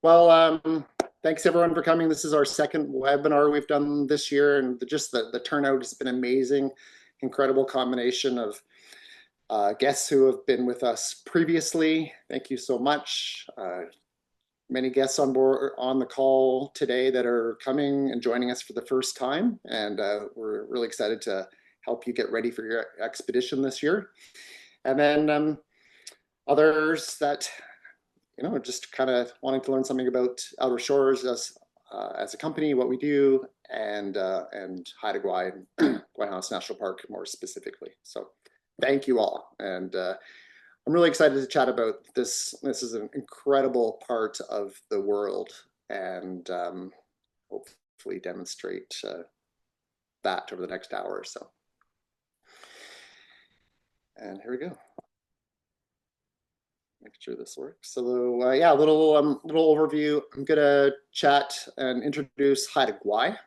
Well, thanks everyone for coming. This is our second webinar we've done this year, and just the turnout has been amazing. Incredible combination of guests who have been with us previously. Thank you so much. Many guests on board on the call today that are coming and joining us for the first time, and we're really excited to help you get ready for your expedition this year. And then others that just kind of wanting to learn something about Outer Shores as a company, what we do, and Haida Gwaii and Haanas National Park more specifically. So thank you all, and I'm really excited to chat about this. This is an incredible part of the world, and hopefully demonstrate that over the next hour or so. And here we go. Make sure this works. So yeah, a little overview. I'm gonna chat and introduce Haida Gwaii,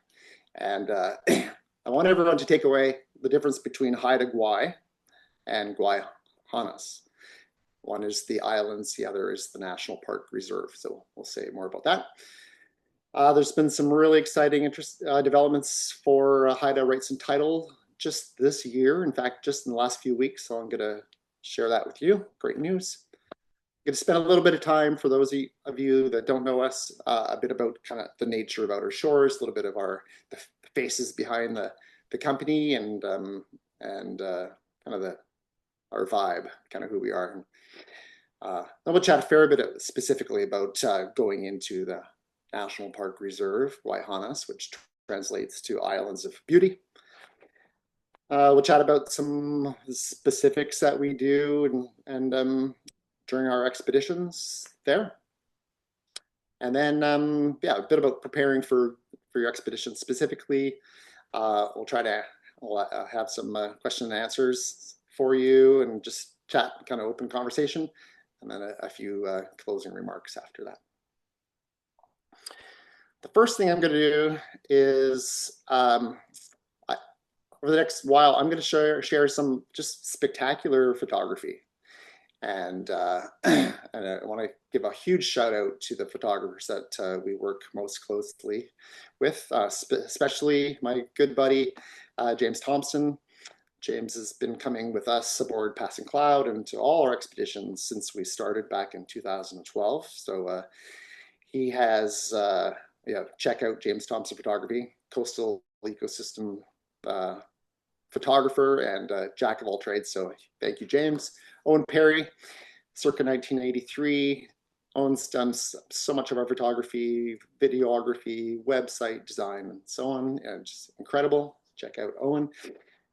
and I want everyone to take away the difference between Haida Gwaii and Gwaii Haanas. One is the islands, the other is the National Park Reserve. So we'll say more about that. There's been some really exciting developments for Haida rights and title just this year. In fact, just in the last few weeks. So I'm gonna share that with you. Great news. I'm going to spend a little bit of time for those of you that don't know us, a bit about kind of the nature of Outer Shores, a little bit of the faces behind the company, and kind of our vibe, kind of who we are. Then we'll chat a fair bit specifically about going into the National Park Reserve, Gwaii Haanas, which translates to Islands of Beauty. We'll chat about some specifics that we do and during our expeditions there. And then, yeah, a bit about preparing for your expedition specifically. We'll try to have some question and answers for you and just chat, kind of open conversation, and then a few closing remarks after that. The first thing I'm going to do is, over the next while, I'm going to share some just spectacular photography. And I want to give a huge shout out to the photographers that we work most closely with, especially my good buddy, James Thompson. James has been coming with us aboard Passing Cloud and to all our expeditions since we started back in 2012. So he has, check out James Thompson Photography, coastal ecosystem photographer and jack of all trades. So thank you, James. Owen Perry, circa 1983. Owen's done so much of our photography, videography, website design, and so on, and just incredible. Check out Owen.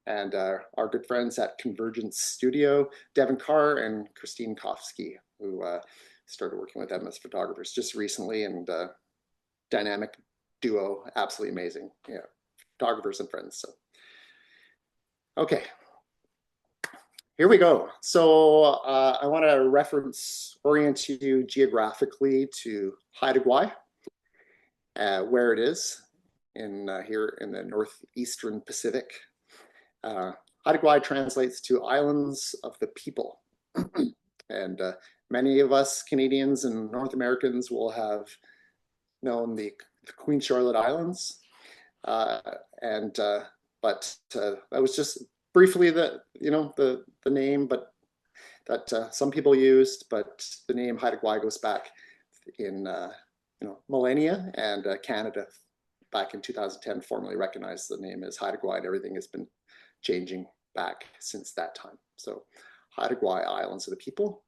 And our good friends at Convergence Studio, Devin Carr and Christine Kofsky, who started working with them as photographers just recently, and dynamic duo, absolutely amazing. Yeah, photographers and friends. So, okay. Here we go. So I want to orient you geographically to Haida Gwaii, where it is here in the northeastern Pacific. Haida Gwaii translates to Islands of the People. And many of us Canadians and North Americans will have known the Queen Charlotte Islands. But that was just briefly the name, but that some people used, but the name Haida Gwaii goes back in millennia, and Canada back in 2010 formally recognized the name as Haida Gwaii, and everything has been changing back since that time. So Haida Gwaii, Islands of the People.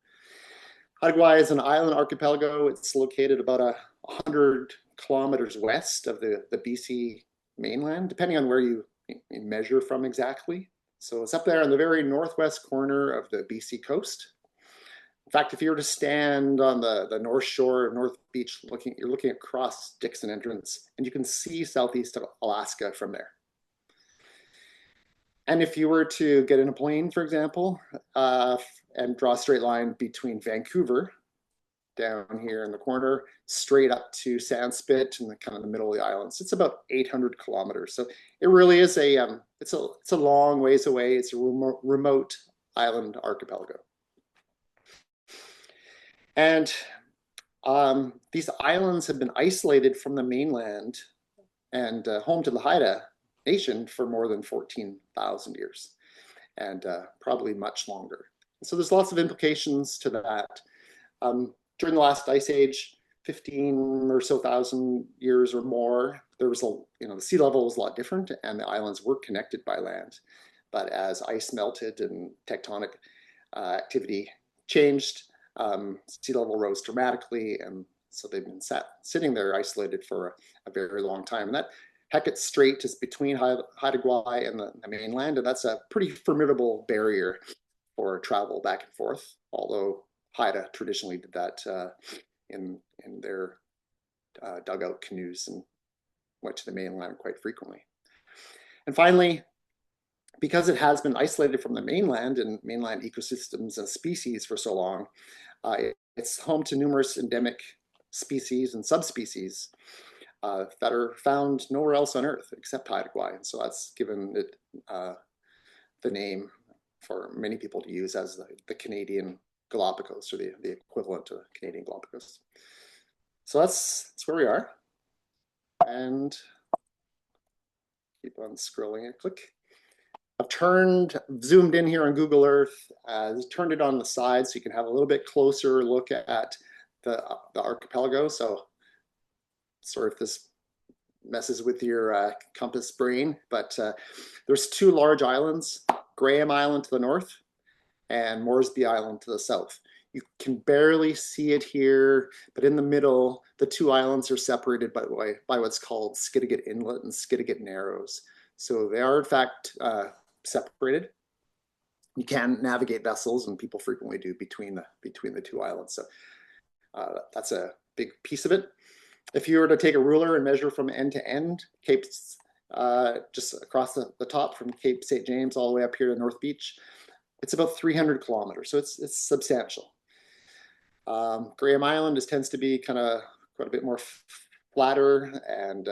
Haida Gwaii is an island archipelago. It's located about 100 kilometers west of the BC mainland, depending on where you measure from exactly. So it's up there on the very northwest corner of the BC coast. In fact, if you were to stand on the north shore of North Beach, you're looking across Dixon Entrance, and you can see southeast Alaska from there. And if you were to get in a plane, for example, and draw a straight line between Vancouver, down here in the corner, straight up to Sandspit in the kind of the middle of the islands, it's about 800 kilometers. So it really is it's a long ways away. It's a remote island archipelago. And These islands have been isolated from the mainland and home to the Haida Nation for more than 14,000 years, and probably much longer. So there's lots of implications to that. During the last ice age, 15 or so thousand years or more, there was the sea level was a lot different, and the islands were connected by land. But as ice melted and tectonic activity changed, sea level rose dramatically, and so they've been sitting there isolated for a very long time. And that Hecate Strait is between Haida Gwaii and the mainland, and that's a pretty formidable barrier for travel back and forth, although Haida traditionally did that in their dugout canoes and went to the mainland quite frequently. And finally, because it has been isolated from the mainland and mainland ecosystems and species for so long, it's home to numerous endemic species and subspecies that are found nowhere else on Earth except Haida Gwaii. And so that's given it the name for many people to use as the Canadian Galapagos, or the equivalent to Canadian Galapagos. So that's where we are. And keep on scrolling and click. I've zoomed in here on Google Earth, turned it on the side so you can have a little bit closer look at the archipelago. So sorry if this messes with your compass brain, but there's two large islands, Graham Island to the north and Moresby Island to the south. You can barely see it here, but in the middle, the two islands are separated by what's called Skidegate Inlet and Skidegate Narrows. So they are in fact separated. You can navigate vessels, and people frequently do between the two islands. So that's a big piece of it. If you were to take a ruler and measure from end to end, Cape's just across the top from Cape St. James all the way up here to North Beach, it's about 300 kilometers, so it's substantial. Graham Island tends to be kind of quite a bit more flatter, and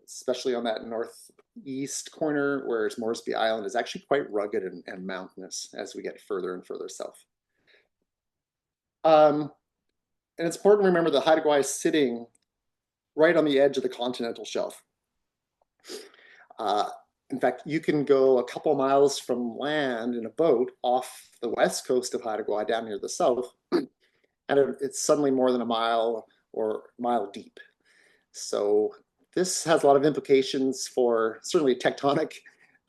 especially on that northeast corner, whereas Moresby Island is actually quite rugged and mountainous as we get further and further south. And it's important to remember that Haida Gwaii is sitting right on the edge of the continental shelf. In fact, you can go a couple miles from land in a boat off the west coast of Haida Gwaii down near the south, and it's suddenly more than a mile or mile deep. So this has a lot of implications for certainly tectonic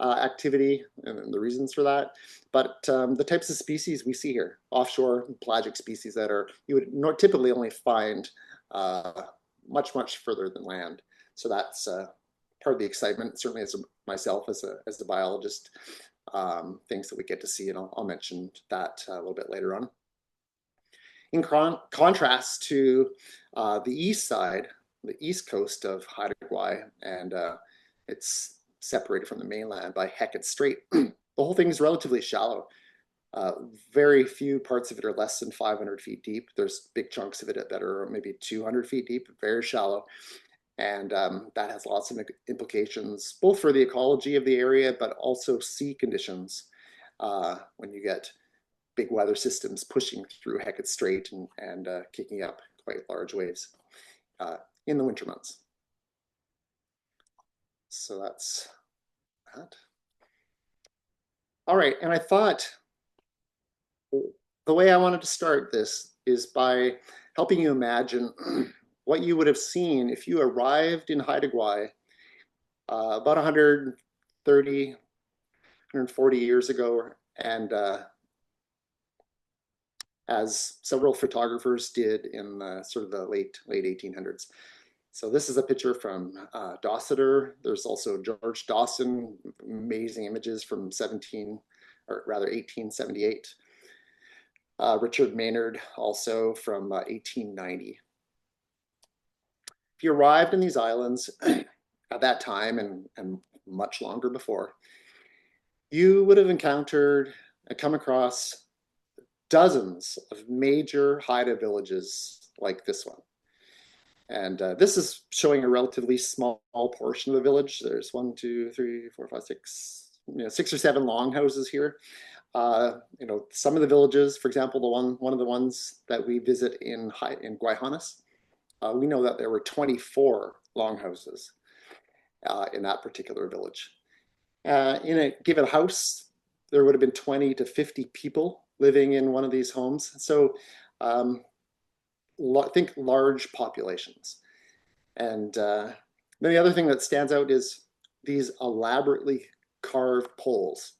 activity and the reasons for that, but the types of species we see here, offshore pelagic species that you would typically only find much, much further than land. So that's part of the excitement, certainly as myself as a biologist, things that we get to see, and I'll mention that a little bit later on. In contrast to the east side, the east coast of Haida Gwaii, and it's separated from the mainland by Hecate Strait. The whole thing is relatively shallow. Very few parts of it are less than 500 feet deep. There's big chunks of it that are maybe 200 feet deep, very shallow. And that has lots of implications, both for the ecology of the area, but also sea conditions when you get big weather systems pushing through Hecate Strait and kicking up quite large waves in the winter months. So that's that. All right, and I thought the way I wanted to start this is by helping you imagine what you would have seen if you arrived in Haida Gwaii about 130, 140 years ago, and as several photographers did in sort of the late 1800s. So this is a picture from Dossiter. There's also George Dawson, amazing images from 1878. Richard Maynard also from 1890. If you arrived in these islands at that time and much longer before, you would have encountered and come across dozens of major Haida villages like this one. And this is showing a relatively small portion of the village. There's 1, 2, 3, 4, 5, 6, 6 or 7 longhouses here. some of the villages, for example, one of the ones that we visit in Gwaii, Haanas, we know that there were 24 longhouses in that particular village. In a given house, there would have been 20 to 50 people living in one of these homes. So think large populations. And then the other thing that stands out is these elaborately carved poles.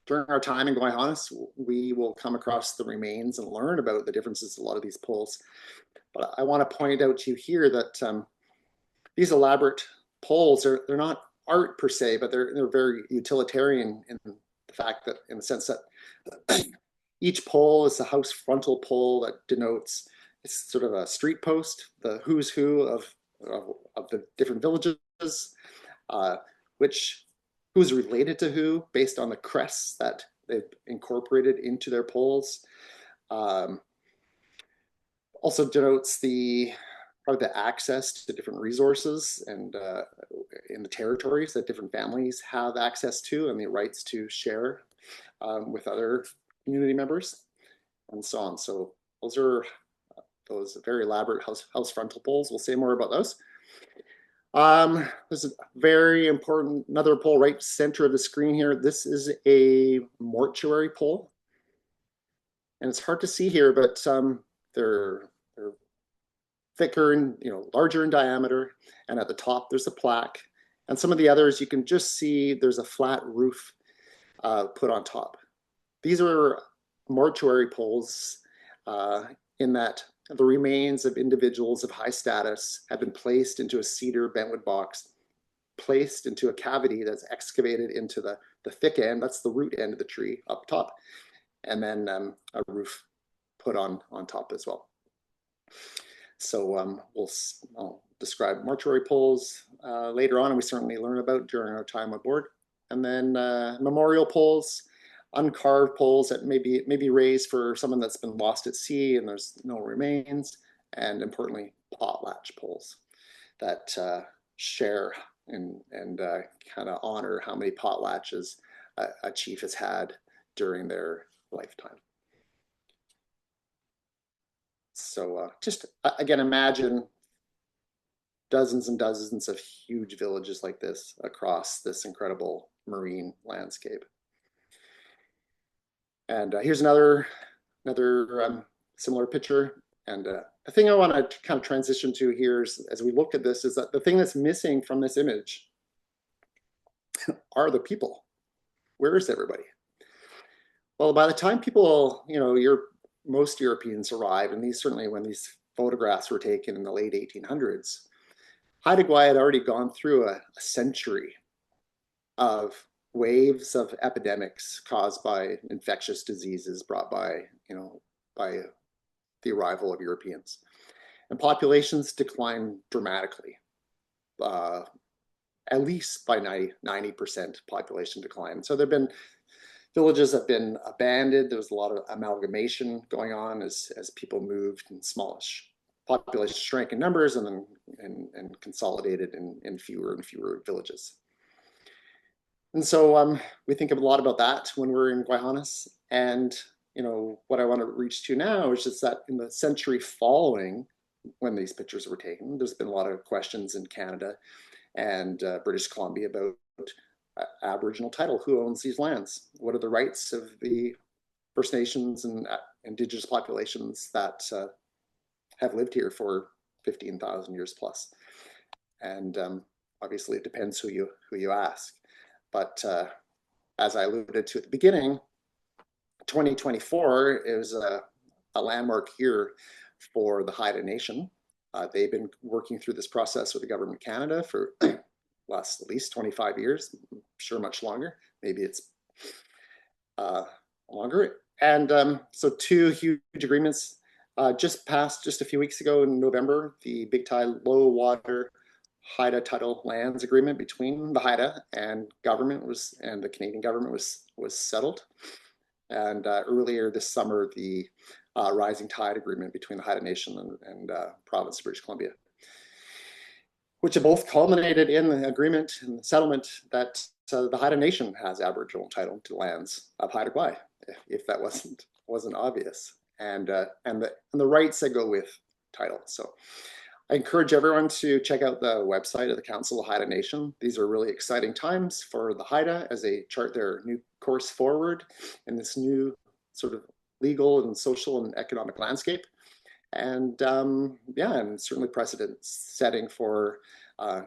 During our time in Gwaii, Haanas, we will come across the remains and learn about the differences in a lot of these poles. But I want to point out to you here that these elaborate poles they're not art per se, but they're very utilitarian in the fact that, in the sense that each pole is a house frontal pole that denotes it's sort of a street post, the who's who of the different villages, who's related to who based on the crests that they've incorporated into their poles. Also denotes the access to different resources and in the territories that different families have access to and the rights to share with other community members and so on. So those are those very elaborate house frontal poles. We'll say more about those. This is very important, another pole right center of the screen here. This is a mortuary pole. And it's hard to see here, but they're thicker and larger in diameter. And at the top, there's a plaque. And some of the others, you can just see there's a flat roof put on top. These are mortuary poles in that the remains of individuals of high status have been placed into a cedar bentwood box, placed into a cavity that's excavated into the thick end, that's the root end of the tree up top, and then a roof put on top as well. So I'll describe mortuary poles later on, and we certainly learn about during our time aboard. And then memorial poles, uncarved poles that may be raised for someone that's been lost at sea and there's no remains, and importantly, potlatch poles that share and kind of honor how many potlatches a chief has had during their lifetime. So just again, imagine dozens and dozens of huge villages like this across this incredible marine landscape. And here's another similar picture. And the thing I want to kind of transition to here is, as we look at this, is that the thing that's missing from this image are the people. Where is everybody? Well, by the time people, most Europeans arrived, and certainly when these photographs were taken in the late 1800s, Haida Gwaii had already gone through a century of waves of epidemics caused by infectious diseases brought by the arrival of Europeans. And populations declined dramatically, at least by 90% population decline. So villages have been abandoned. There was a lot of amalgamation going on as people moved in smallish population shrank in numbers and then consolidated in fewer and fewer villages. And so we think a lot about that when we're in Gwaii, Haanas. And what I want to reach to now is just that in the century following when these pictures were taken, there's been a lot of questions in Canada and British Columbia about Aboriginal title. Who owns these lands? What are the rights of the First Nations and Indigenous populations that have lived here for 15,000 years plus? And obviously it depends who you ask. But as I alluded to at the beginning, 2024 is a landmark year for the Haida Nation. They've been working through this process with the government of Canada for at least 25 years, I'm sure much longer. Maybe it's longer. And so two huge agreements just passed just a few weeks ago in November. The Big Tide Low Water Haida Tidal Lands Agreement between the Haida and the Canadian government was settled. And earlier this summer, the Rising Tide Agreement between the Haida Nation and province of British Columbia, which have both culminated in the agreement and the settlement that the Haida Nation has Aboriginal title to lands of Haida Gwaii, if that wasn't obvious, and the rights that go with title. So I encourage everyone to check out the website of the Council of Haida Nation. These are really exciting times for the Haida as they chart their new course forward in this new sort of legal and social and economic landscape. And yeah, and certainly precedent setting for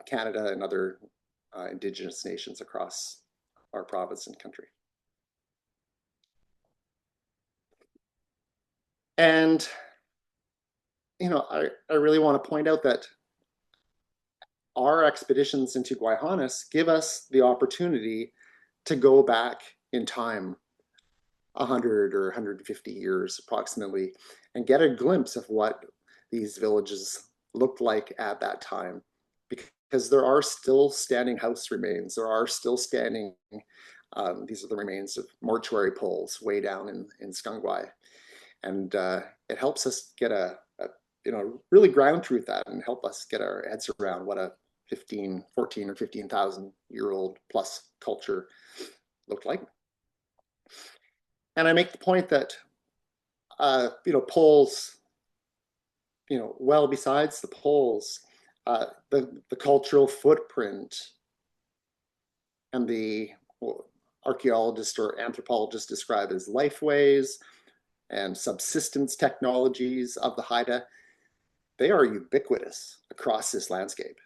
Canada and other Indigenous nations across our province and country. And, you know, I really want to point out that our expeditions into Gwaii Haanas give us the opportunity to go back in time 100 or 150 years approximately and get a glimpse of what these villages looked like at that time, because there are still standing house remains. There are still standing, these are the remains of mortuary poles way down in Skungwaii. And it helps us get a really ground truth that and help us get our heads around what a 14 or 15,000 year old plus culture looked like. And I make the point that, poles, well besides the poles, the cultural footprint and the archaeologists or anthropologists describe as lifeways and subsistence technologies of the Haida, they are ubiquitous across this landscape.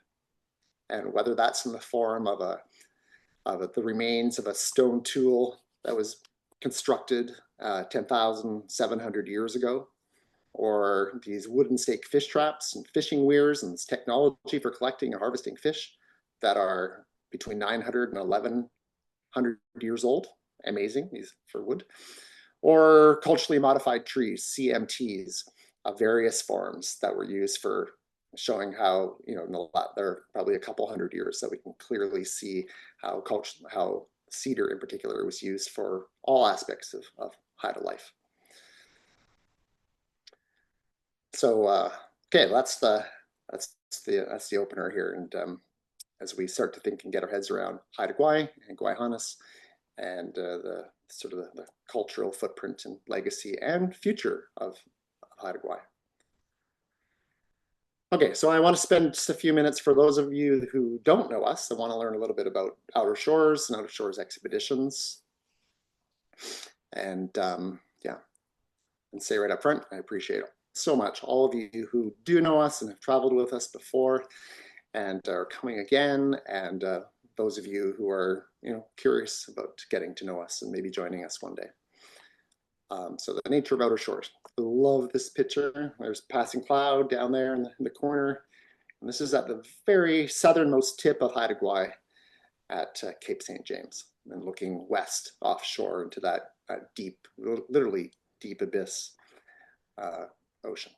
And whether that's in the form of the remains of a stone tool that was constructed 10,700 years ago, or these wooden stake fish traps and fishing weirs and technology for collecting and harvesting fish that are between 900 and 1100 years old, amazing, these for wood, or culturally modified trees, CMTs, of various forms that were used for showing how, there are probably a couple hundred years that we can clearly see how cedar in particular was used for all aspects of Haida life. So, okay, that's the opener here. And as we start to think and get our heads around Haida Gwaii and Gwaii Haanas and the cultural footprint and legacy and future of Haida Gwaii. Okay, so I want to spend just a few minutes for those of you who don't know us and want to learn a little bit about Outer Shores and Outer Shores expeditions. And yeah, and say right up front, I appreciate so much all of you who do know us and have traveled with us before and are coming again, and those of you who are curious about getting to know us and maybe joining us one day. So the nature of Outer Shores. I love this picture. There's passing cloud down there in the corner. And this is at the very southernmost tip of Haida Gwaii at Cape St. James, and looking west offshore into that deep, literally deep abyss ocean.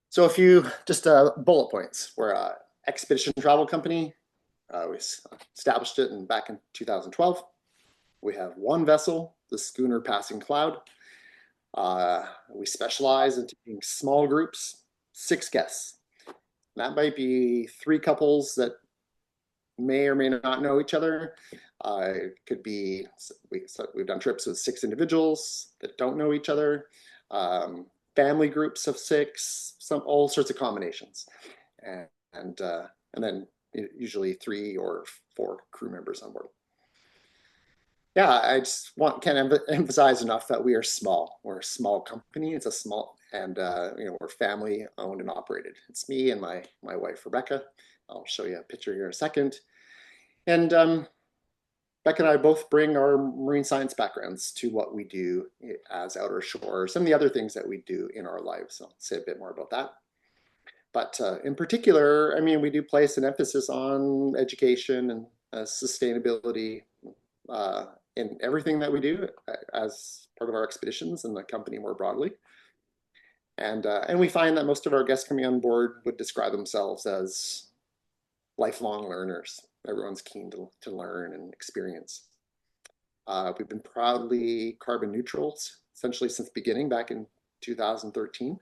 So a few just bullet points. We're an expedition travel company. We established it back in 2012. We have one vessel, the schooner Passing Cloud. We specialize in taking small groups, 6 guests. That might be 3 couples that may or may not know each other. It could be, we've done trips with 6 individuals that don't know each other, family groups of 6, all sorts of combinations. And then usually 3 or 4 crew members on board. Yeah, I just can't emphasize enough that we are small. We're a small company. It's a small, and we're family owned and operated. It's me and my wife Rebecca. I'll show you a picture here in a second. And Becca and I both bring our marine science backgrounds to what we do as Outer Shores and the other things that we do in our lives. I'll say a bit more about that. But in particular, I mean, we do place an emphasis on education and sustainability in everything that we do as part of our expeditions and the company more broadly. And we find that most of our guests coming on board would describe themselves as lifelong learners. Everyone's keen to learn and experience. We've been proudly carbon neutral essentially since the beginning back in 2013.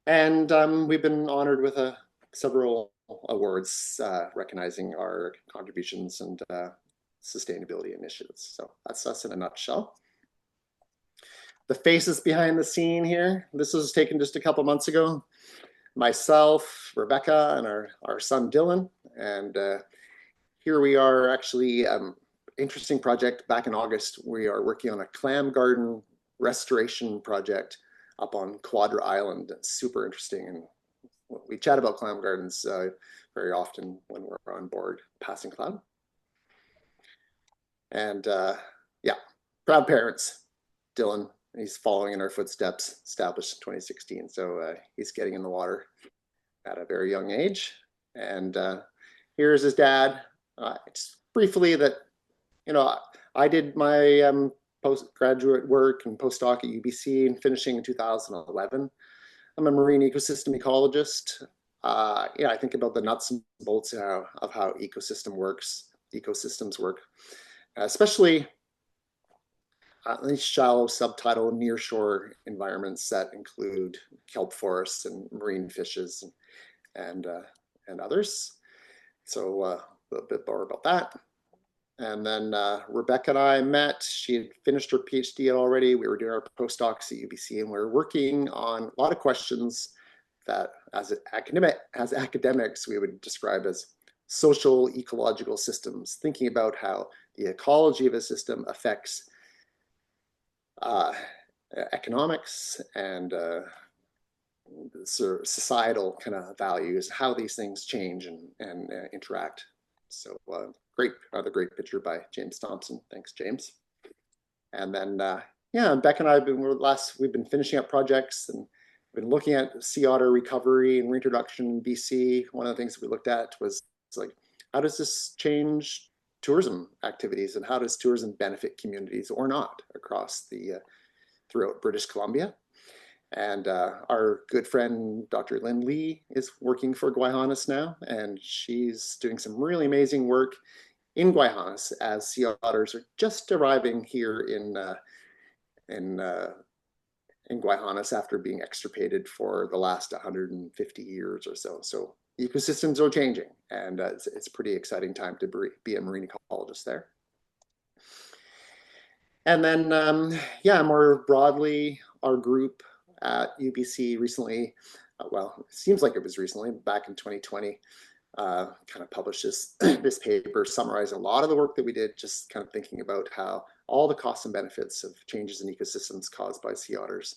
And we've been honored with several awards recognizing our contributions and sustainability initiatives. So that's us in a nutshell. The faces behind the scene here. This was taken just a couple months ago. Myself, Rebecca, and our son Dylan. And here we are actually, interesting project. Back in August, we are working on a clam garden restoration project up on Quadra Island. It's super interesting. And we chat about clam gardens very often when we're on board Passing Cloud. And yeah, proud parents. Dylan, he's following in our footsteps, established in 2016. So he's getting in the water at a very young age. And here's his dad. Just briefly that, you know, I did my postgraduate work and postdoc at UBC and finishing in 2011. I'm a marine ecosystem ecologist. Yeah, I think about the nuts and bolts of how ecosystems work, especially these shallow subtidal nearshore environments that include kelp forests and marine fishes and others. So a little bit more about that. And then Rebecca and I met. She had finished her PhD already. We were doing our postdocs at UBC, and we were working on a lot of questions that, as academics, we would describe as social ecological systems, thinking about how the ecology of a system affects economics and societal kind of values, how these things change and interact. So another great picture by James Thompson. Thanks, James. And then, yeah, Beck and I we've been finishing up projects and been looking at sea otter recovery and reintroduction in BC. One of the things that we looked at was like, how does this change tourism activities and how does tourism benefit communities or not across throughout British Columbia? And our good friend, Dr. Lynn Lee, is working for Haanas now, and she's doing some really amazing work in Haanas as sea otters are just arriving here in Haanas after being extirpated for the last 150 years or so. So ecosystems are changing, and it's a pretty exciting time to be a marine ecologist there. And then, yeah, more broadly, our group at UBC recently, well, it seems like it was recently, back in 2020, kind of published this paper summarizing a lot of the work that we did, just kind of thinking about how all the costs and benefits of changes in ecosystems caused by sea otters,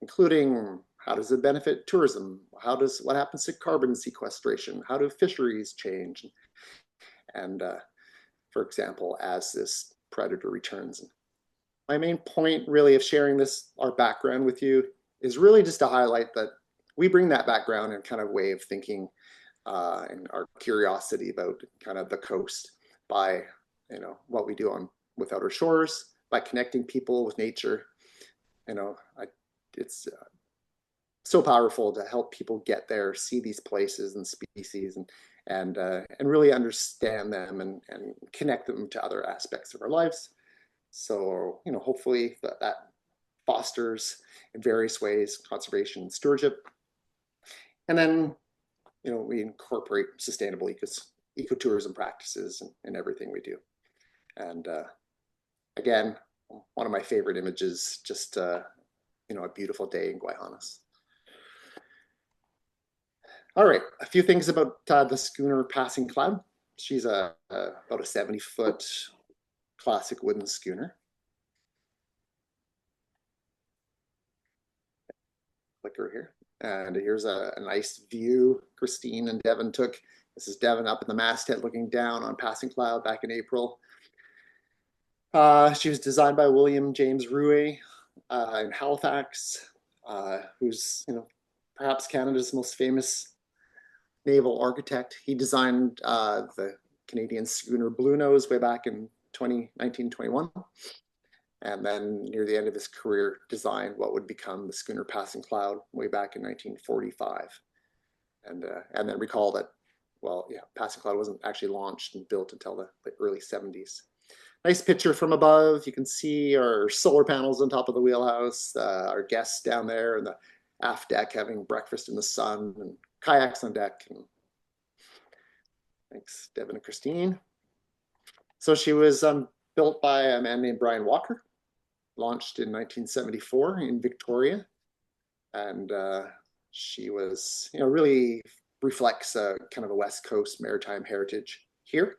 including how does it benefit tourism? What happens to carbon sequestration? How do fisheries change? And for example, as this predator returns. My main point really of sharing our background with you, is really just to highlight that we bring that background and kind of way of thinking and our curiosity about kind of the coast by, you know, what we do with outer shores, by connecting people with nature. You know, it's so powerful to help people get there, see these places and species and really understand them and connect them to other aspects of our lives. So, you know, hopefully that fosters in various ways conservation and stewardship. And then, you know, we incorporate sustainable ecotourism practices in everything we do. And again, one of my favorite images, just, you know, a beautiful day in Haanas. All right, a few things about the schooner Passing Cloud. She's about a 70-foot classic wooden schooner. Clicker here. And here's a nice view Christine and Devin took. This is Devin up in the masthead looking down on Passing Cloud back in April. She was designed by William James Rouet in Halifax, who's, you know, perhaps Canada's most famous naval architect. He designed the Canadian schooner Bluenose way back in 1921. And then near the end of his career, designed what would become the schooner Passing Cloud way back in 1945. And then recall that, well, yeah, Passing Cloud wasn't actually launched and built until the early 70s. Nice picture from above. You can see our solar panels on top of the wheelhouse, our guests down there in the aft deck having breakfast in the sun, and kayaks on deck. And Thanks, Devin and Christine. So she was built by a man named Brian Walker, launched in 1974 in Victoria. And she was, really reflects kind of a West Coast maritime heritage here.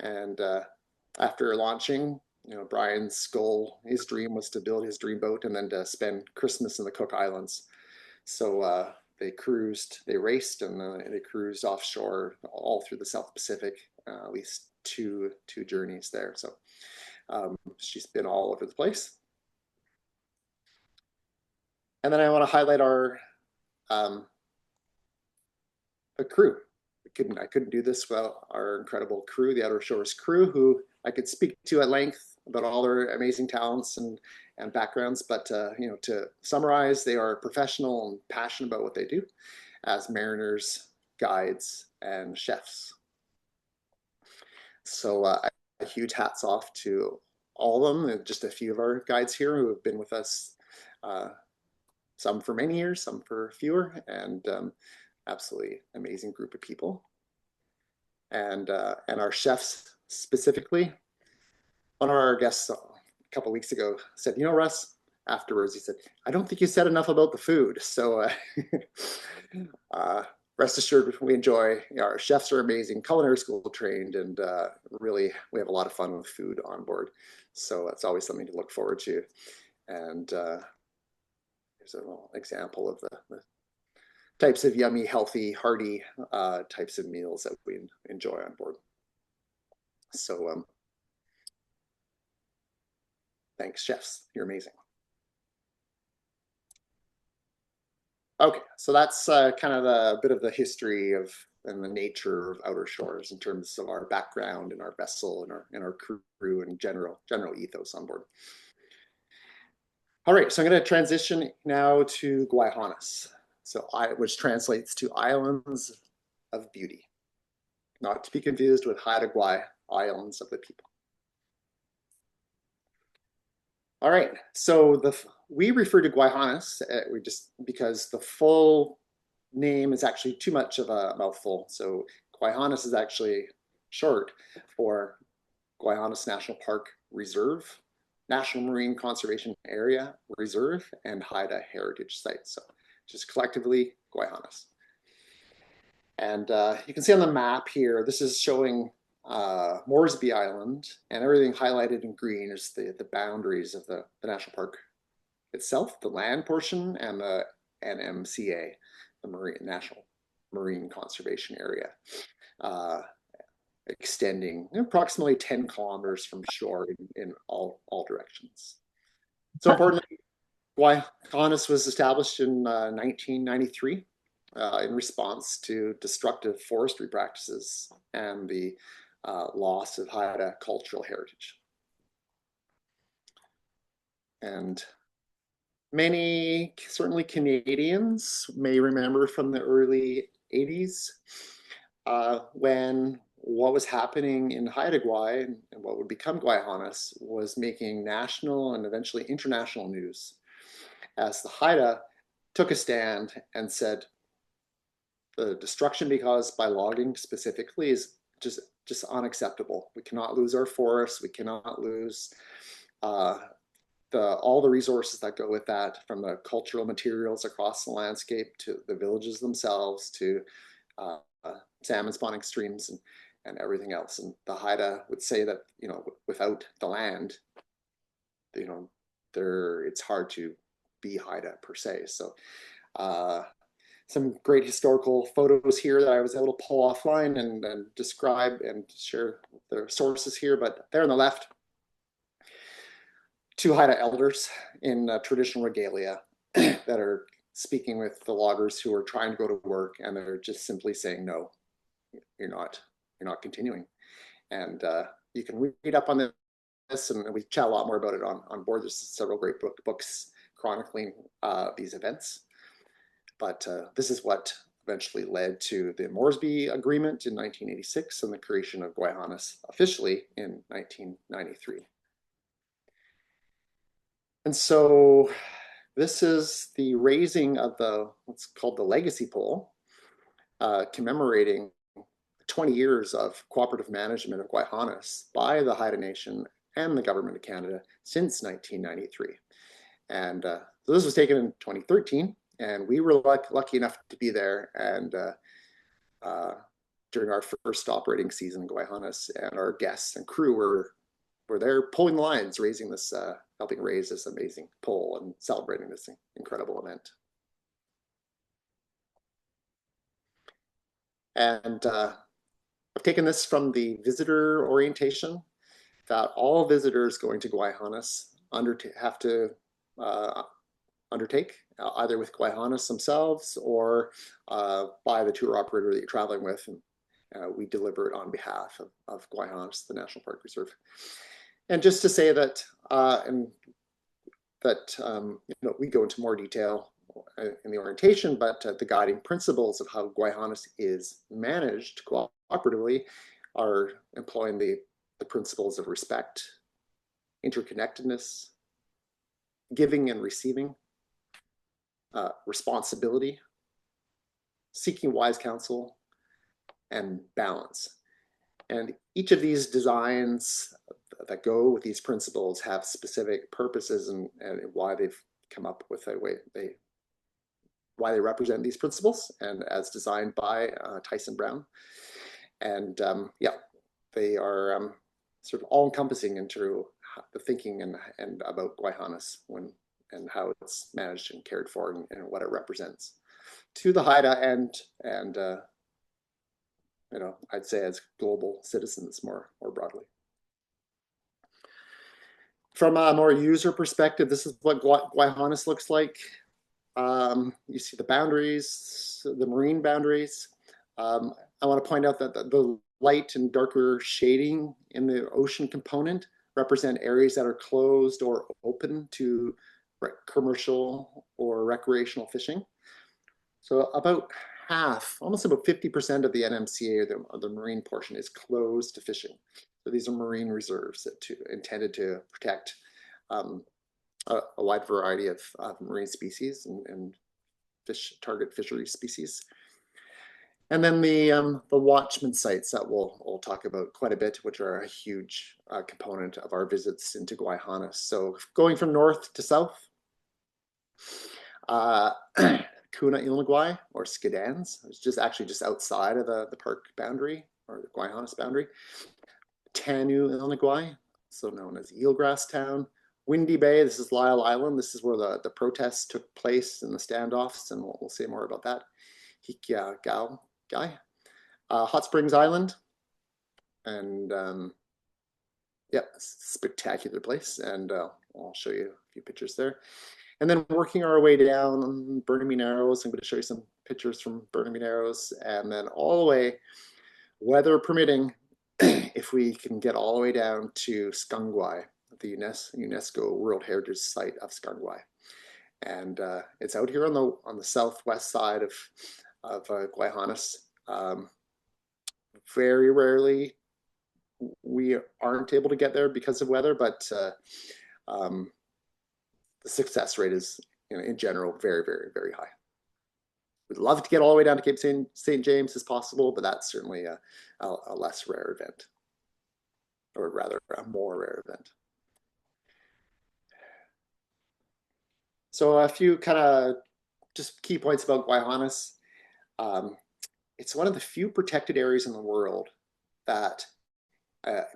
And after launching, Brian's goal, his dream was to build his dream boat and then to spend Christmas in the Cook Islands. So they cruised, they raced, and they cruised offshore all through the South Pacific, at least two journeys there. So she's been all over the place. And then I want to highlight our the crew. I couldn't do this without our incredible crew, the Outer Shores crew, who I could speak to at length about all their amazing talents and backgrounds. But to summarize, they are professional and passionate about what they do as mariners, guides, and chefs. So a huge hats off to all of them, and just a few of our guides here who have been with us, some for many years, some for fewer, and absolutely amazing group of people. And our chefs specifically. One of our guests a couple of weeks ago said, Russ, afterwards, he said, I don't think you said enough about the food. So rest assured, we enjoy, our chefs are amazing, culinary school trained, and really, we have a lot of fun with food on board. So it's always something to look forward to. And here's a little example of the types of yummy, healthy, hearty types of meals that we enjoy on board. So thanks, chefs. You're amazing. Okay, so that's kind of a bit of the history of and the nature of Outer Shores in terms of our background and our vessel and our crew and general ethos on board. All right, so I'm going to transition now to Gwaii Haanas, which translates to Islands of Beauty, not to be confused with Haida Gwaii, Islands of the People. All right, so we refer to Gwaii Haanas because the full name is actually too much of a mouthful. So Gwaii Haanas is actually short for Gwaii Haanas National Park Reserve, National Marine Conservation Area Reserve, and Haida Heritage Site. So just collectively Gwaii Haanas. And you can see on the map here, this is showing Moresby Island, and everything highlighted in green is the boundaries of the national park itself, the land portion, and the NMCA, the National Marine Conservation Area, extending approximately 10 kilometers from shore in all directions. So importantly, Gwaii Haanas was established in 1993 in response to destructive forestry practices and the loss of Haida cultural heritage. And many, certainly Canadians, may remember from the early 80s when what was happening in Haida Gwaii and what would become Gwaii Haanas was making national and eventually international news as the Haida took a stand and said the destruction caused by logging specifically is just unacceptable. We cannot lose our forests. We cannot lose all the resources that go with that, from the cultural materials across the landscape to the villages themselves to salmon spawning streams and everything else. And the Haida would say that without the land, it's hard to be Haida per se. So some great historical photos here that I was able to pull offline and describe and share the sources here. But there on the left, two Haida elders in traditional regalia that are speaking with the loggers who are trying to go to work, and they're just simply saying, no, you're not continuing. And you can read up on this, and we chat a lot more about it on board. There's several great books chronicling these events. But this is what eventually led to the Moresby Agreement in 1986 and the creation of Gwaii Haanas officially in 1993. And so this is the raising of what's called the legacy pole, commemorating the 20 years of cooperative management of Gwaii Haanas by the Haida Nation and the Government of Canada since 1993. And so this was taken in 2013, and we were lucky enough to be there and during our first operating season in Gwaii Haanas, and our guests and crew were there pulling the lines, raising this, helping raise this amazing pole and celebrating this incredible event. And I've taken this from the visitor orientation that all visitors going to Gwaii Haanas have to undertake, either with Gwaii Haanas themselves or by the tour operator that you're traveling with. And we deliver it on behalf of Gwaii Haanas, the National Park Reserve. And just to say that, we go into more detail in the orientation, but the guiding principles of how Gwaii Haanas is managed cooperatively are employing the principles of respect, interconnectedness, giving and receiving, responsibility, seeking wise counsel, and balance. And each of these designs that go with these principles have specific purposes and why they've come up with a way why they represent these principles, and as designed by Tyson Brown. And they are sort of all-encompassing into the thinking and about Gwaii Haanas and how it's managed and cared for and what it represents to the Haida and I'd say as global citizens more broadly. From a more user perspective, this is what Gwaii Haanas looks like. You see the boundaries, the marine boundaries. I want to point out that the light and darker shading in the ocean component represent areas that are closed or open to commercial or recreational fishing. So about half, almost about 50% of the NMCA, or the marine portion, is closed to fishing. So these are marine reserves intended to protect a wide variety of marine species and target fishery species. And then the watchman sites that we'll talk about quite a bit, which are a huge component of our visits into Gwaii Haanas. So going from north to south, Kuna Ilnagwai, or Skidans, it's just outside of the park boundary or the Gwaii Haanas boundary. Tanu Ilnagwai, so known as Eelgrass Town. Windy Bay, this is Lyle Island. This is where the protests took place in the standoffs, and we'll say more about that. Hikia Gwaii. Hot Springs Island, and spectacular place, and I'll show you a few pictures there. And then working our way down Burnaby Narrows, I'm going to show you some pictures from Burnaby Narrows, and then all the way, weather permitting, if we can get all the way down to Skungwai, the UNESCO World Heritage Site of Skungwai. And it's out here on the southwest side of Gwaii Haanas. Very rarely we aren't able to get there because of weather, but the success rate is, in general, very, very, very high. We'd love to get all the way down to Cape St. James as possible, but that's certainly a less rare event, or rather a more rare event. So a few kind of just key points about Gwaii Haanas. It's one of the few protected areas in the world that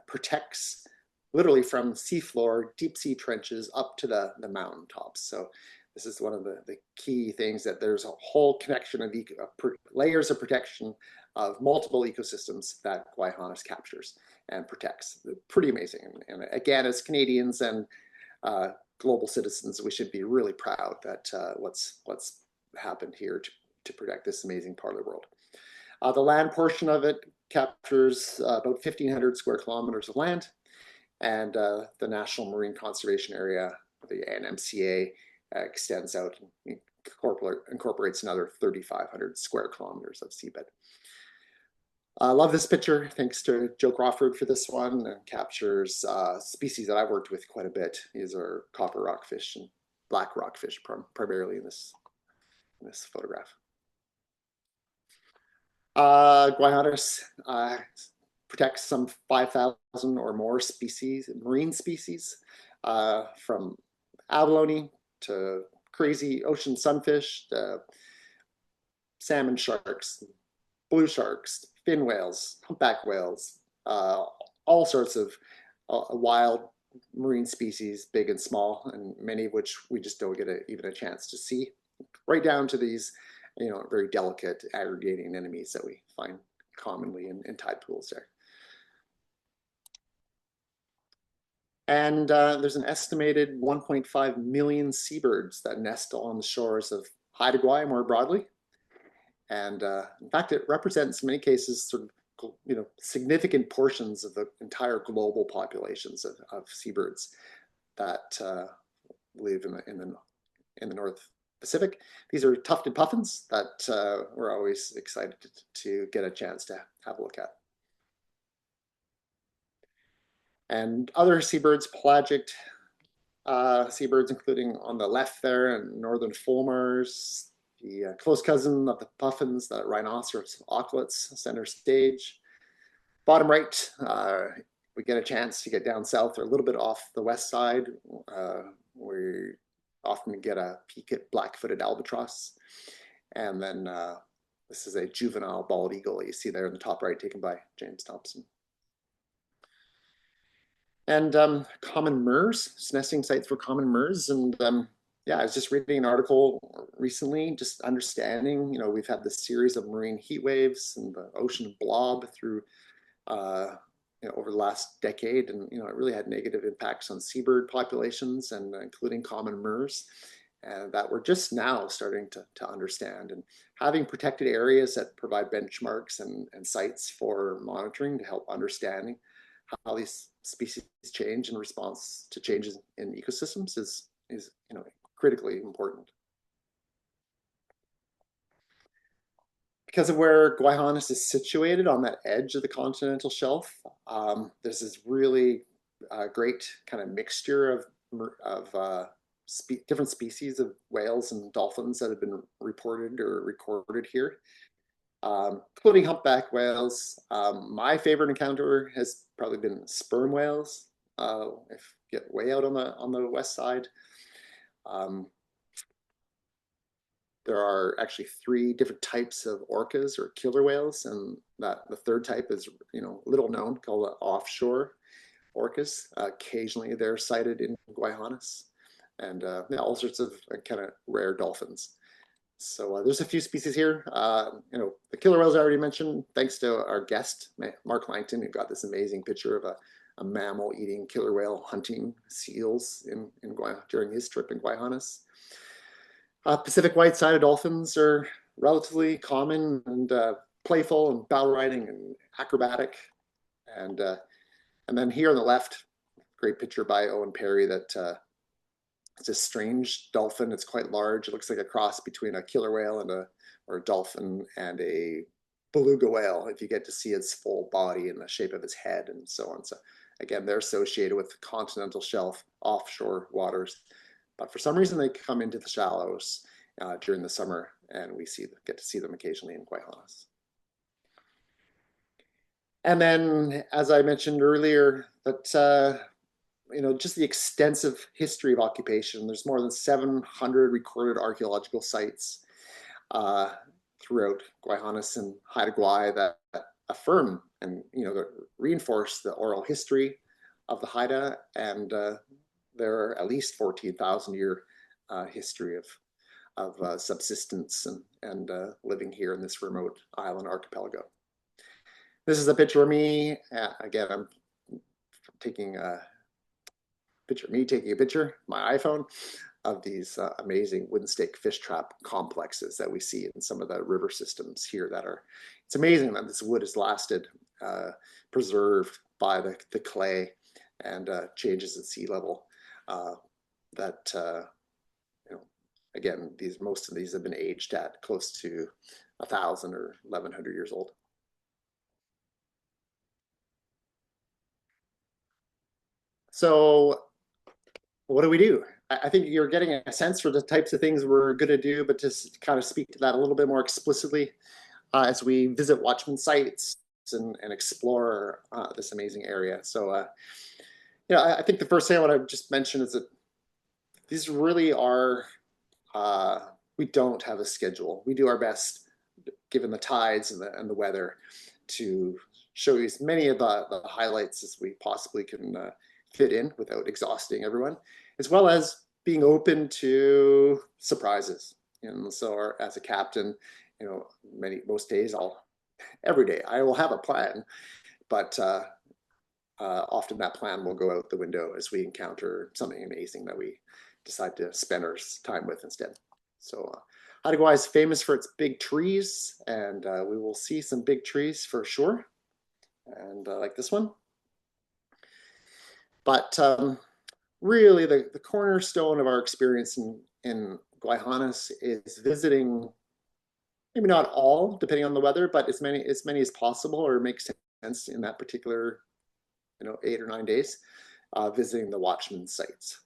protects literally from seafloor, deep sea trenches up to the mountaintops. So this is one of the key things, that there's a whole connection of layers of protection of multiple ecosystems that Gwaii Haanas captures and protects. Pretty amazing. And again, as Canadians and global citizens, we should be really proud that what's happened here to protect this amazing part of the world. The land portion of it captures about 1,500 square kilometers of land, and the National Marine Conservation Area, the NMCA, extends out and incorporates another 3,500 square kilometers of seabed. I love this picture. Thanks to Joe Crawford for this one. It captures species that I've worked with quite a bit. These are copper rockfish and black rockfish primarily in this photograph. Gwaii protects some 5,000 or more species, marine species, from abalone to crazy ocean sunfish, to salmon sharks, blue sharks, fin whales, humpback whales, all sorts of wild marine species, big and small, and many of which we just don't get even a chance to see, right down to these, very delicate aggregating enemies that we find commonly in tide pools there. And there's an estimated 1.5 million seabirds that nest on the shores of Haida Gwaii more broadly. And in fact, it represents in many cases sort of significant portions of the entire global populations of seabirds that live in the North Pacific. These are tufted puffins that we're always excited to get a chance to have a look at. And other seabirds, pelagic seabirds, including on the left there, and northern fulmars, the close cousin of the puffins, the rhinoceros auklets, center stage. Bottom right, we get a chance to get down south or a little bit off the west side. We often get a peek at black-footed albatross. And then this is a juvenile bald eagle you see there in the top right, taken by James Thompson. And common murres, nesting sites for common murres. And yeah, I was just reading an article recently, just understanding, we've had this series of marine heat waves and the ocean blob through, over the last decade. And, it really had negative impacts on seabird populations, and including common murres, and that we're just now starting to understand. And having protected areas that provide benchmarks and sites for monitoring to help understanding how these species change in response to changes in ecosystems is critically important. Because of where Gwaii Haanas is situated on that edge of the continental shelf, there's this really great kind of mixture of different species of whales and dolphins that have been reported or recorded here, including humpback whales. My favorite encounter has probably been sperm whales. If you get way out on the west side. There are actually 3 different types of orcas or killer whales, and that the third type is little known, called offshore orcas. Occasionally they're sighted in Gwaii Haanas, and all sorts of kind of rare dolphins. So there's a few species here. The killer whales I already mentioned, thanks to our guest, Mark Langton, who got this amazing picture of a mammal eating killer whale hunting seals in during his trip in Gwaii Haanas. Pacific white-sided dolphins are relatively common and playful and battle riding and acrobatic. And then here on the left, great picture by Owen Perry that it's a strange dolphin. It's quite large. It looks like a cross between a killer whale and or a dolphin and a beluga whale, if you get to see its full body and the shape of its head and so on. So again, they're associated with continental shelf offshore waters. But for some reason, they come into the shallows during the summer, and we get to see them occasionally in Gwaii Haanas. And then, as I mentioned earlier, that just the extensive history of occupation. There's more than 700 recorded archaeological sites throughout Gwaii Haanas and Haida Gwaii that affirm and that reinforce the oral history of the Haida, and their at least 14,000 year history of subsistence and living here in this remote island archipelago. This is a picture of me. Again, I'm taking a picture, my iPhone, of these amazing wooden stake fish trap complexes that we see in some of the river systems here it's amazing that this wood has lasted, preserved by the clay and changes at sea level. Again, most of these have been aged at close to 1,000 or 1,100 years old. So what do we do? I think you're getting a sense for the types of things we're going to do, but to kind of speak to that a little bit more explicitly, as we visit Watchman sites and explore this amazing area. So, I think the first thing I want to just mention is that these really are, we don't have a schedule. We do our best, given the tides and the weather, to show you as many of the highlights as we possibly can fit in without exhausting everyone, as well as being open to surprises. And so as a captain, most days every day I will have a plan, but often that plan will go out the window as we encounter something amazing that we decide to spend our time with instead. So Haida Gwaii is famous for its big trees, and we will see some big trees for sure, and like this one. But really, the cornerstone of our experience in Gwaii Haanas is visiting, maybe not all, depending on the weather, but as many as possible, or makes sense in that particular 8 or 9 days, visiting the Watchman sites.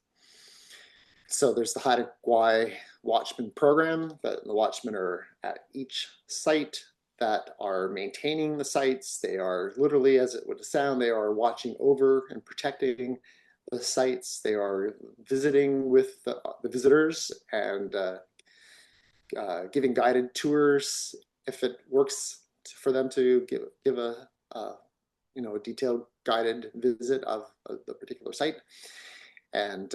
So there's the Haida Gwaii Watchman program, that the Watchmen are at each site that are maintaining the sites. They are literally, as it would sound, they are watching over and protecting the sites. They are visiting with the visitors and giving guided tours if it works for them to give a detailed guided visit of the particular site. And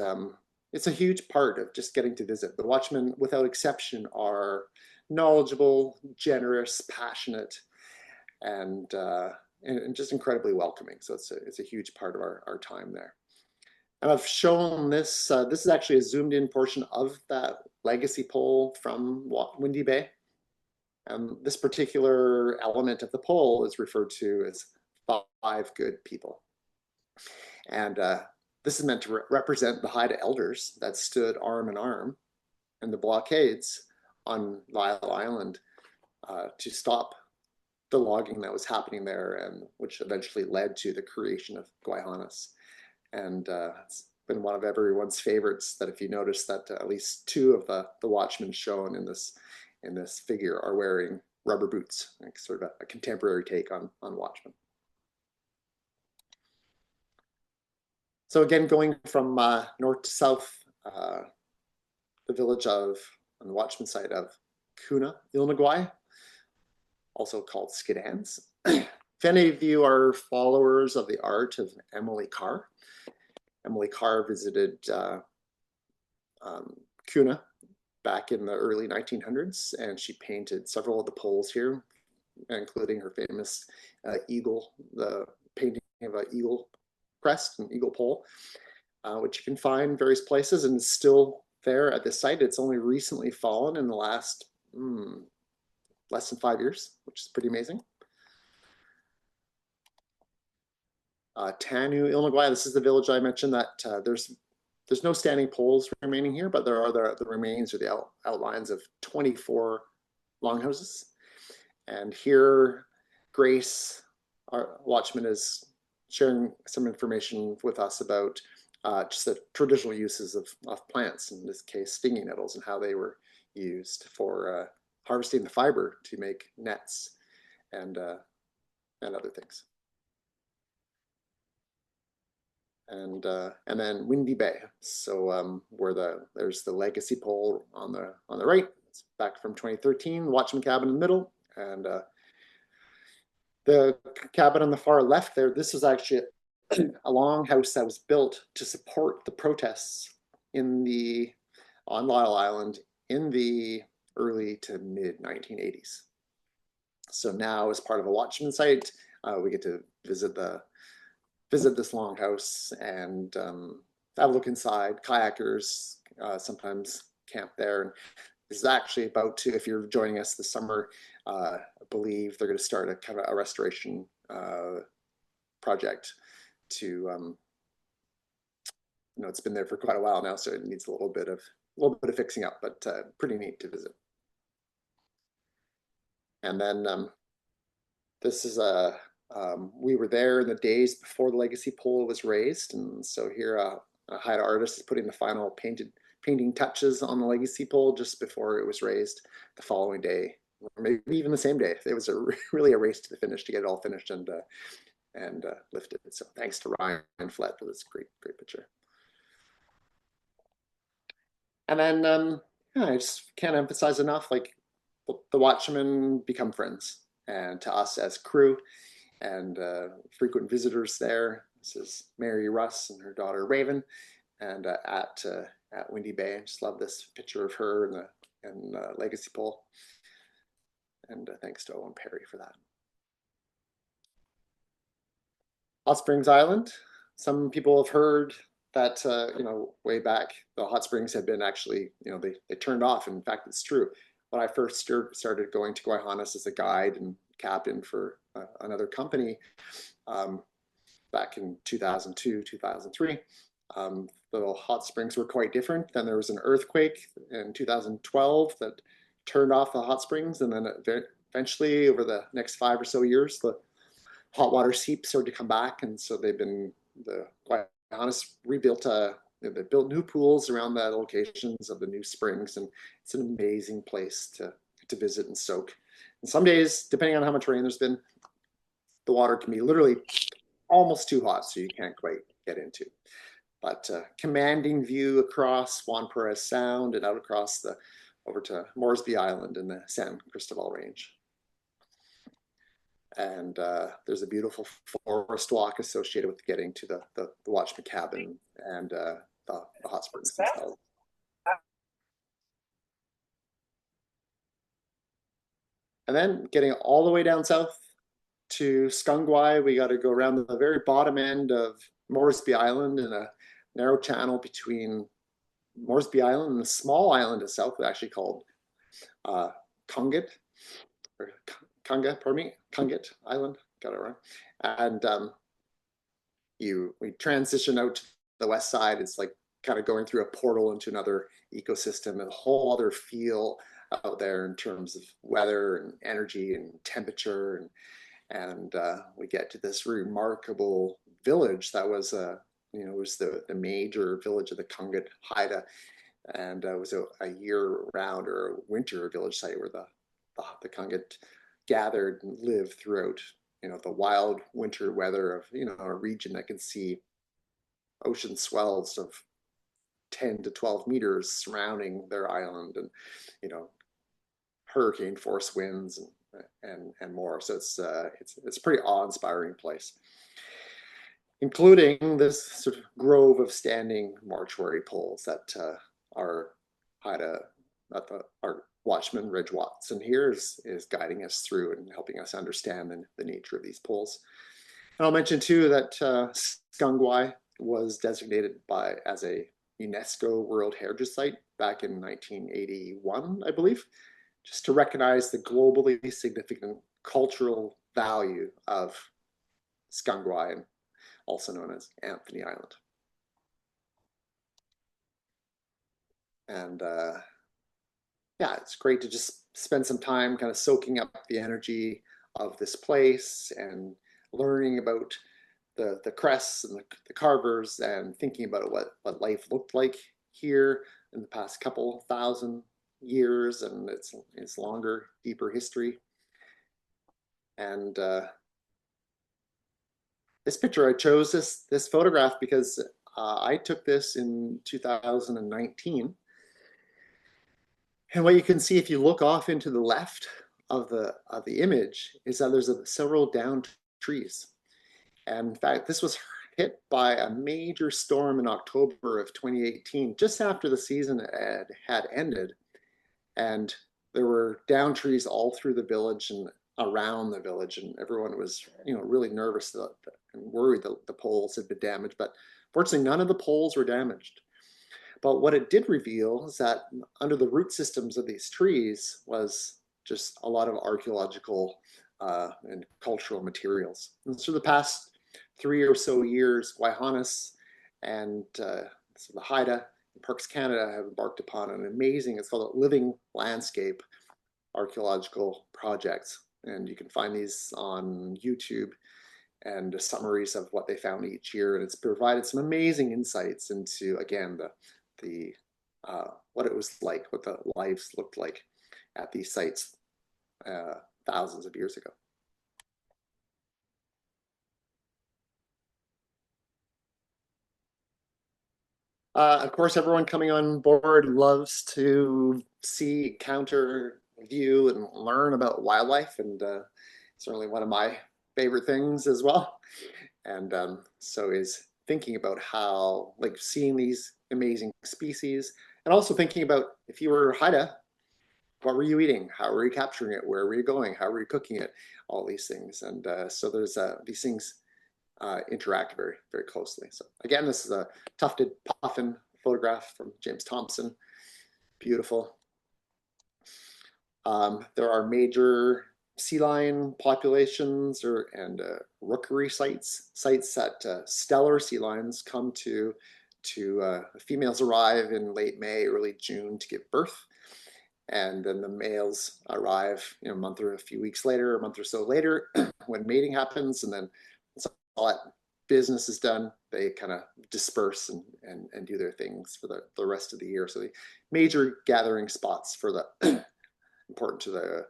it's a huge part of just getting to visit. The Watchmen, without exception, are knowledgeable, generous, passionate, and just incredibly welcoming. So it's a huge part of our time there. And I've shown this. This is actually a zoomed in portion of that legacy pole from Windy Bay. And this particular element of the pole is referred to as 5 good people. And this is meant to represent the Haida elders that stood arm in arm in the blockades on Lyle Island to stop the logging that was happening there, and which eventually led to the creation of Gwaii Haanas. And it's been one of everyone's favorites, that if you notice that at least 2 of the watchmen shown in this figure are wearing rubber boots, like sort of a contemporary take on watchmen. So again, going from north to south, the village on the Watchman site of Kuna, Ilnagwai, also called Skidans. If any of you are followers of the art of Emily Carr visited Kuna back in the early 1900s, and she painted several of the poles here, including her famous eagle, the painting of an eagle crest, an eagle pole, which you can find in various places and is still there at this site. It's only recently fallen in the last less than 5 years, which is pretty amazing. Tanu, Ilnagwai, this is the village I mentioned that there's no standing poles remaining here, but there are the remains or the outlines of 24 longhouses. And here, Grace, our watchman, is sharing some information with us about just the traditional uses of plants, in this case stinging nettles, and how they were used for harvesting the fiber to make nets and other things. And then Windy Bay, so where there's the legacy pole on the right. It's back from 2013, Watchman cabin in the middle, and the cabin on the far left there. This was actually a longhouse that was built to support the protests on Lyle Island in the early to mid 1980s. So now, as part of a Watchman site, we get to visit this longhouse and have a look inside. Kayakers sometimes camp there. And this is actually about to, if you're joining us this summer, I believe they're going to start a kind of a restoration project to, it's been there for quite a while now, so it needs a little bit of fixing up, but pretty neat to visit. And then this is we were there in the days before the legacy pole was raised, and so here a Haida artist is putting the final painting touches on the legacy pole just before it was raised the following day or maybe even the same day. It was really a race to the finish to get it all finished and lifted. So thanks to Ryan Flett for this great picture. And then yeah, I just can't emphasize enough, like the watchmen become friends, and to us as crew and frequent visitors there. This is Mary Russ and her daughter Raven, and at Windy Bay. I just love this picture of her and the legacy pole. And thanks to Owen Perry for that. Hot Springs Island. Some people have heard that way back the hot springs had been actually they turned off. In fact, it's true. When I first started going to Gwaii Haanas as a guide and captain for another company back in 2002, 2003, the hot springs were quite different. Then there was an earthquake in 2012 that turned off the hot springs, and then eventually over the next 5 or so years, the hot water seeps started to come back, and so they've been the Gwaii Haanas rebuilt they built new pools around the locations of the new springs, and it's an amazing place to visit and soak. And some days, depending on how much rain there's been, the water can be literally almost too hot, so you can't quite get into. But commanding view across Juan Perez Sound and out across over to Moresby Island in the San Cristobal Range. And there's a beautiful forest walk associated with getting to the Watchman cabin and the hot springs themselves. And then getting all the way down south to Skungwaii, we got to go around the very bottom end of Moresby Island in a narrow channel between Moresby Island and the small island of south, actually called Congit, or Kunga, pardon me, Congit Island, got it wrong. And we transition out to the west side. It's like kind of going through a portal into another ecosystem, and a whole other feel out there in terms of weather and energy and temperature, and we get to this remarkable village that was was the major village of the Congit Haida, and it was a year-round or a winter village site where the Congit gathered and lived throughout the wild winter weather of a region that can see ocean swells of 10 to 12 meters surrounding their island, and hurricane force winds and more. So it's a pretty awe-inspiring place, including this sort of grove of standing mortuary poles that our watchman Reg Watson here is guiding us through and helping us understand the nature of these poles. And I'll mention too that Skungwaii was designated as a UNESCO World Heritage Site back in 1981, I believe, just to recognize the globally significant cultural value of Skungwaii, also known as Anthony Island. And yeah, it's great to just spend some time kind of soaking up the energy of this place and learning about the crests and the carvers, and thinking about what life looked like here in the past couple thousand years and its longer, deeper history. And this picture, I chose this photograph because I took this in 2019. And what you can see if you look off into the left of the image is that there's several downed trees. And in fact, this was hit by a major storm in October of 2018, just after the season had ended. And there were down trees all through the village and around the village, and everyone was really nervous and worried that the poles had been damaged. But fortunately, none of the poles were damaged. But what it did reveal is that under the root systems of these trees was just a lot of archaeological and cultural materials. And so the past 3 or so years, Gwaii Haanas and so the Haida and Parks Canada have embarked upon an amazing, it's called a living landscape archaeological projects. And you can find these on YouTube and summaries of what they found each year. And it's provided some amazing insights into, again, what it was like, what the lives looked like at these sites thousands of years ago. Of course, everyone coming on board loves to see, counter, view, and learn about wildlife, and certainly one of my favorite things as well. And so is thinking about how, like, seeing these amazing species, and also thinking about, if you were Haida, what were you eating? How were you capturing it? Where were you going? How were you cooking it? All these things. And so there's these things interact very, very closely. So again, this is a tufted puffin photograph from James Thompson. Beautiful. There are major sea lion populations and rookery sites that stellar sea lions come to females arrive in late May, early June to give birth. And then the males arrive, a month or a few weeks later, a month or so later, when mating happens, and then all that business is done, they kind of disperse and do their things for the rest of the year. So the major gathering spots for the important to the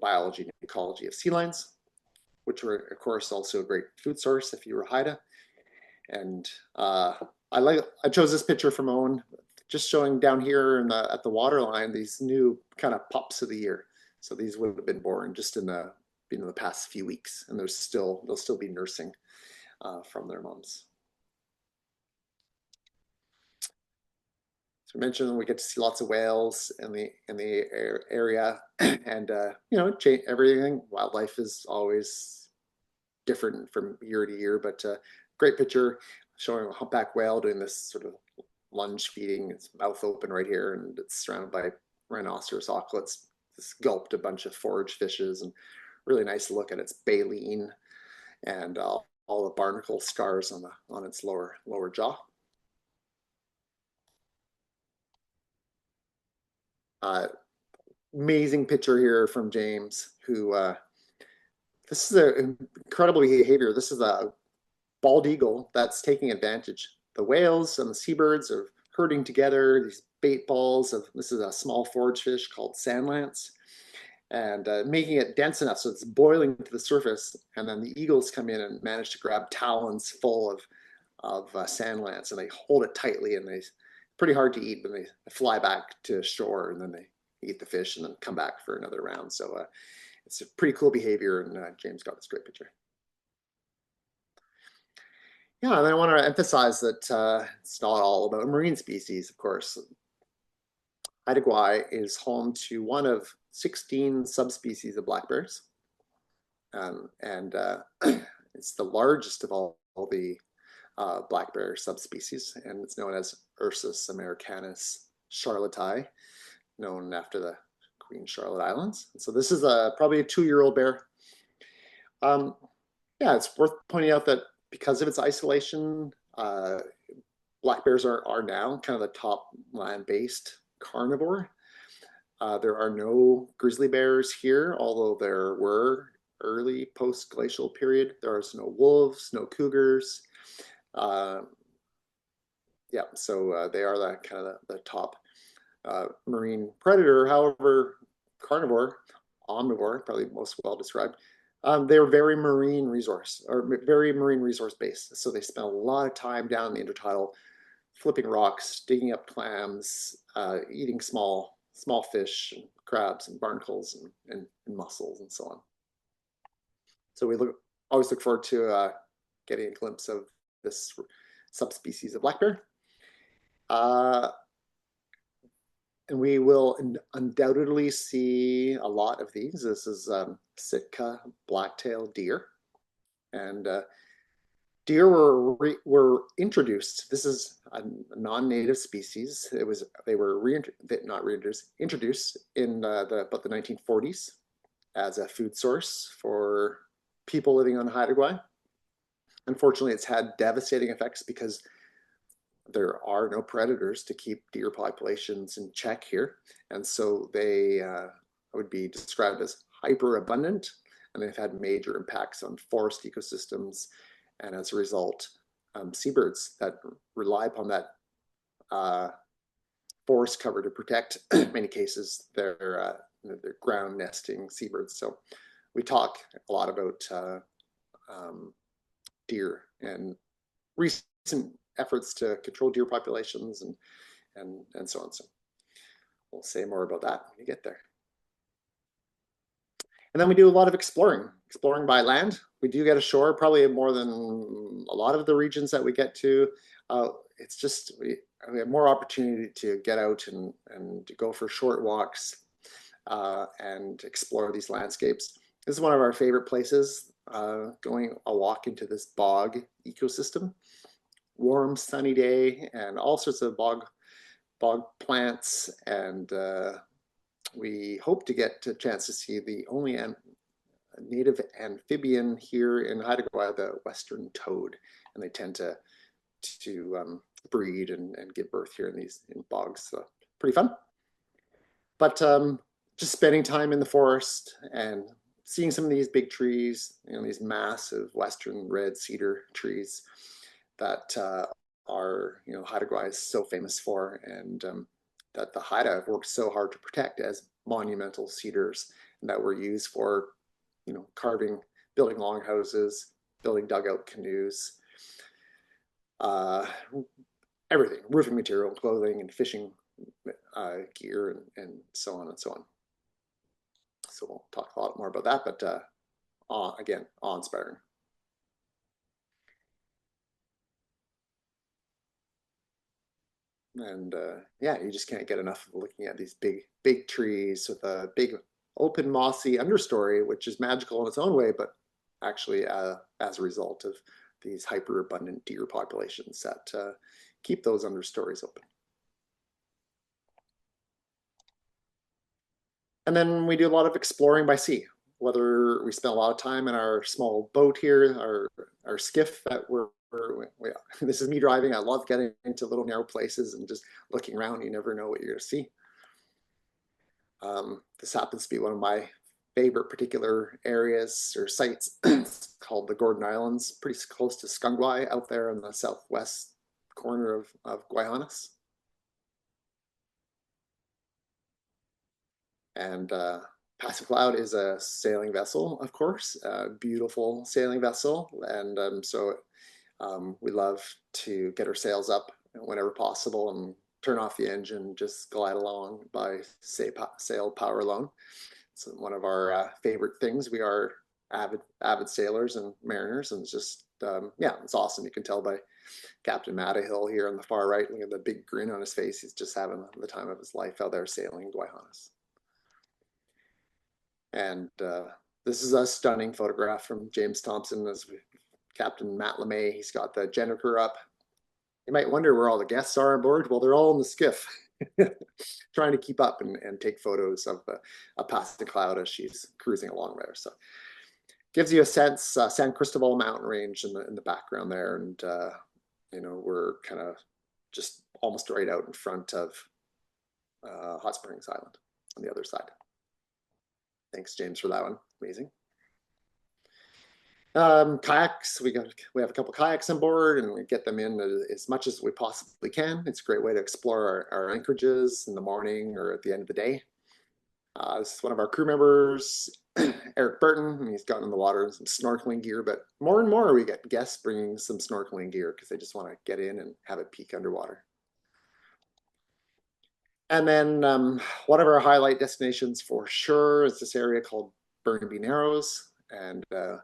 biology and ecology of sea lions, which were, of course, also a great food source if you were Haida. And I chose this picture from Owen, just showing down here at the waterline these new kind of pups of the year. So these would have been born just in the past few weeks, and they'll still be nursing from their moms. So I mentioned we get to see lots of whales in the area, and everything. Wildlife is always different from year to year, but great picture showing a humpback whale doing this sort of lunge feeding, its mouth open right here, and it's surrounded by rhinoceros auklets. It's gulped a bunch of forage fishes, and really nice to look at its baleen and all the barnacle scars on its lower jaw. Amazing picture here from James, who this is an incredible behavior. This is a bald eagle that's taking advantage. The whales and the seabirds are herding together, these bait balls this is a small forage fish called sand lance, and making it dense enough so it's boiling to the surface, and then the eagles come in and manage to grab talons full of sand lance, and they hold it tightly, and it's pretty hard to eat, but they fly back to shore, and then they eat the fish and then come back for another round. So it's a pretty cool behavior, and James got this great picture. Yeah, and I want to emphasize that it's not all about marine species, of course. Haida Gwaii is home to one of 16 subspecies of black bears. And it's the largest of all the black bear subspecies, and it's known as Ursus americanus charlottei, known after the Queen Charlotte Islands. And so this is probably a 2-year-old bear. Yeah, it's worth pointing out that because of its isolation, black bears are now kind of the top land-based carnivore. There are no grizzly bears here, although there were early post-glacial period. There are no wolves, no cougars. Yeah, so they are the kind of the top marine predator. However, carnivore, omnivore, probably most well described. They're very marine resource based. So they spend a lot of time down in the intertidal, flipping rocks, digging up clams, eating small fish, and crabs and barnacles and mussels and so on. So we always look forward to getting a glimpse of this subspecies of black bear. And we will undoubtedly see a lot of these. This is Sitka black-tailed deer. And deer were introduced. This is a non-native species. They were introduced in about the 1940s as a food source for people living on Haida Gwaii. Unfortunately, it's had devastating effects because there are no predators to keep deer populations in check here. And so they would be described as hyper abundant, and they've had major impacts on forest ecosystems. And as a result, seabirds that rely upon that forest cover to protect, in many cases, their they're ground nesting seabirds. So we talk a lot about deer and recent efforts to control deer populations and so on. So we'll say more about that when you get there. And then we do a lot of exploring by land. We do get ashore, probably more than a lot of the regions that we get to. It's just, we have more opportunity to get out and to go for short walks and explore these landscapes. This is one of our favorite places, going a walk into this bog ecosystem. Warm, sunny day, and all sorts of bog plants, and we hope to get a chance to see the only native amphibian here in Haida Gwaii, the western toad, and they tend to breed and give birth here in bogs. So pretty fun. But just spending time in the forest and seeing some of these big trees, these massive western red cedar trees that are, Haida Gwaii is so famous for, and that the Haida have worked so hard to protect as monumental cedars, and that were used for, carving, building longhouses, building dugout canoes, everything, roofing material, clothing, and fishing gear, and so on and so on. So we'll talk a lot more about that, but again, awe-inspiring. And yeah, you just can't get enough of looking at these big trees with a big open mossy understory, which is magical in its own way, but actually as a result of these hyper abundant deer populations that keep those understories open. And then we do a lot of exploring by sea. Whether we spend a lot of time in our small boat here, our skiff that this is me driving. I love getting into little narrow places and just looking around. You never know what you're going to see. This happens to be one of my favorite particular areas or sites. It's called the Gordon Islands, pretty close to Gwaii, out there in the southwest corner of Haanas. And Passive Cloud is a sailing vessel, of course, a beautiful sailing vessel. And so we love to get our sails up whenever possible and turn off the engine, just glide along by sail power alone. It's one of our favorite things. We are avid sailors and mariners, and it's just, yeah, it's awesome. You can tell by Captain Matahill here on the far right. Look at the big grin on his face. He's just having the time of his life out there sailing Gwaii Haanas. And this is a stunning photograph from James Thompson as Captain Matt LeMay. He's got the Jennifer up. You might wonder where all the guests are on board. Well, they're all in the skiff, trying to keep up and take photos of Passive Cloud as she's cruising along there. So gives you a sense, San Cristobal mountain range in the background there. And, we're kind of just almost right out in front of Hot Springs Island on the other side. Thanks, James, for that one. Amazing. Kayaks, we have a couple kayaks on board, and we get them in as much as we possibly can. It's a great way to explore our anchorages in the morning or at the end of the day. This is one of our crew members, Eric Burton, and he's gotten in the water some snorkeling gear, but more and more we get guests bringing some snorkeling gear because they just want to get in and have a peek underwater. And then one of our highlight destinations for sure is this area called Burnaby Narrows, and this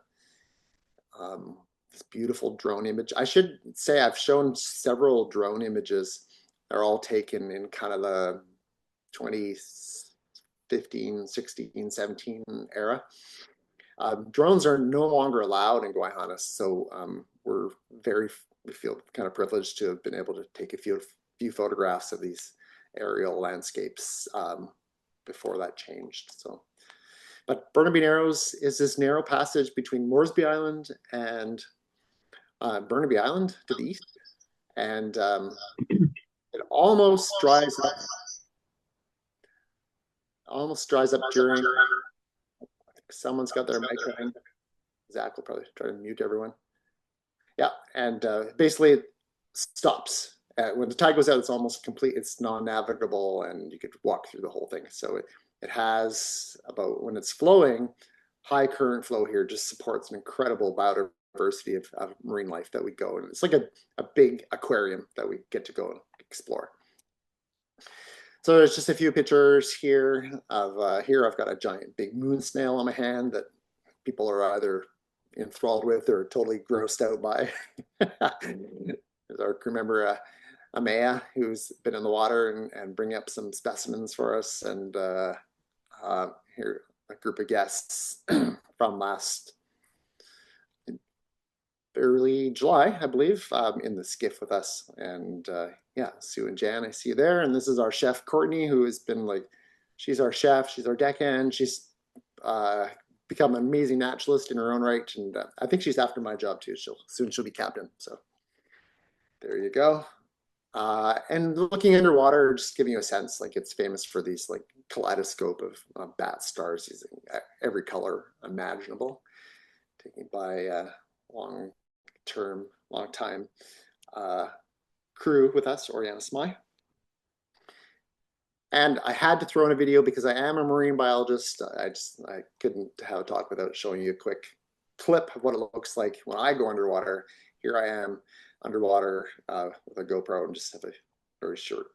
beautiful drone image. I should say I've shown several drone images. They're all taken in kind of the 2015, 16, 17 era. Drones are no longer allowed in Gwaii Haanas, so we feel kind of privileged to have been able to take a few photographs of these aerial landscapes before that changed. So, but Burnaby Narrows is this narrow passage between Moresby Island and Burnaby Island to the east, and it almost dries up. During. Someone's got their mic running. Zach will probably try to mute everyone. Yeah, and basically it stops. When the tide goes out, it's almost complete. It's non-navigable, and you could walk through the whole thing. So It has about, when it's flowing, high current flow here just supports an incredible biodiversity of marine life that we go. And it's like a big aquarium that we get to go and explore. So there's just a few pictures here of, here I've got a giant big moon snail on my hand that people are either enthralled with or totally grossed out by. I remember Amaya, who's been in the water and bring up some specimens for us. And here, a group of guests from last early July, I believe, in the skiff with us. And yeah, Sue and Jan, I see you there. And this is our chef, Courtney, who has been like, she's our chef, she's our deckhand. She's become an amazing naturalist in her own right. And I think she's after my job too. Soon she'll be captain. So there you go. And looking underwater, just giving you a sense, like it's famous for these like kaleidoscope of bat stars using every color imaginable, taken by long time crew with us, Oriana Smythe. And I had to throw in a video because I am a marine biologist. I couldn't have a talk without showing you a quick clip of what it looks like when I go underwater. Here I am underwater with a GoPro and just have a very short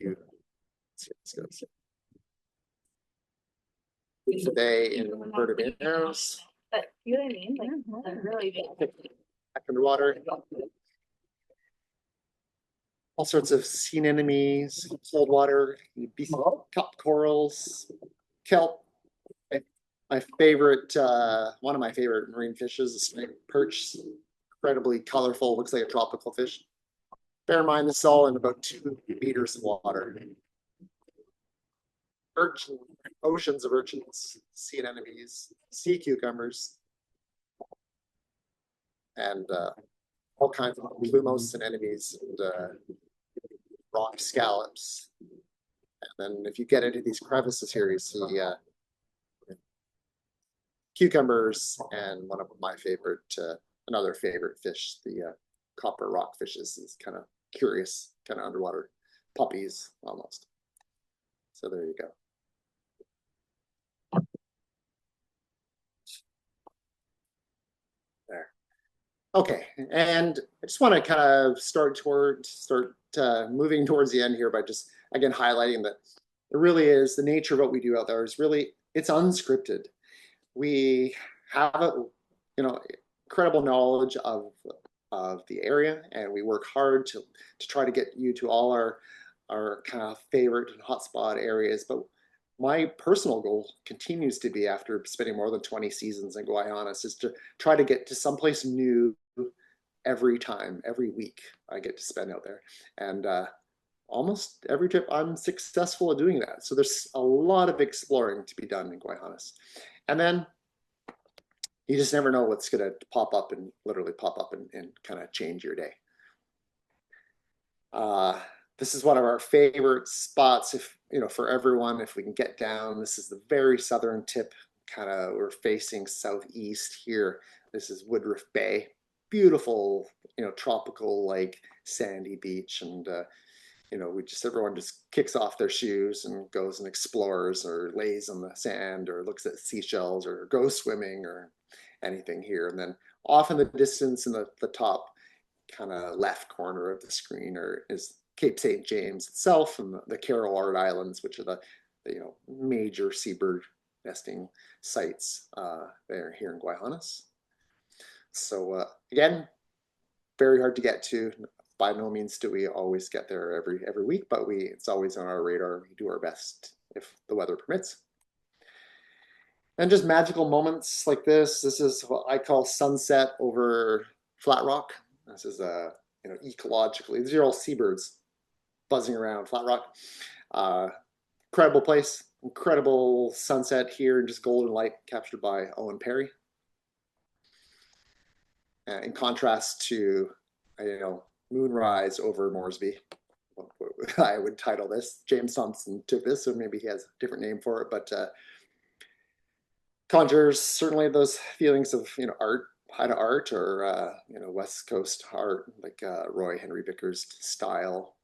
view. Today in invertebrate arrows. But you know what I mean? Like really big. Back underwater. All sorts of sea anemones, cold water, cup corals, kelp. My favorite, one of my favorite marine fishes is perch. Incredibly colorful, looks like a tropical fish. Bear in mind, this is all in about 2 meters of water. Urchin, oceans of urchins, sea anemones, sea cucumbers, and all kinds of plumose anemones and rock scallops. And then if you get into these crevices here, you see cucumbers and one of my favorite, another favorite fish, the copper rock fishes, these kind of curious, kind of underwater puppies almost. So there you go. There. Okay, and I just want to kind of start moving towards the end here by just again highlighting that it really is the nature of what we do out there is really, it's unscripted. We have a, incredible knowledge of the area, and we work hard to try to get you to all our kind of favorite hotspot areas. But my personal goal continues to be, after spending more than 20 seasons in Haanas, is to try to get to someplace new every time, every week I get to spend out there. And almost every trip I'm successful at doing that. So there's a lot of exploring to be done in Haanas. And then you just never know what's going to pop up and literally pop up and kind of change your day. This is one of our favorite spots, if for everyone, if we can get down. This is the very southern tip, kind of, we're facing southeast here. This is Woodruff Bay, beautiful, tropical, like sandy beach. And everyone just kicks off their shoes and goes and explores or lays on the sand or looks at seashells or goes swimming or anything here. And then off in the distance in the top kind of left corner of the screen is Cape St. James itself and the Carroll Art Islands, which are the major seabird nesting sites there here in Haanas. So again, very hard to get to. By no means do we always get there every week, but it's always on our radar. We do our best if the weather permits. And just magical moments like this. This is what I call sunset over Flat Rock. This is ecologically, these are all seabirds buzzing around Flat Rock. Incredible place, incredible sunset here, and just golden light captured by Owen Perry. In contrast to, moonrise over Moresby. I would title this. James Thompson took this, so maybe he has a different name for it, but conjures certainly those feelings of art, Haida art, or West Coast art, like Roy Henry Vickers style.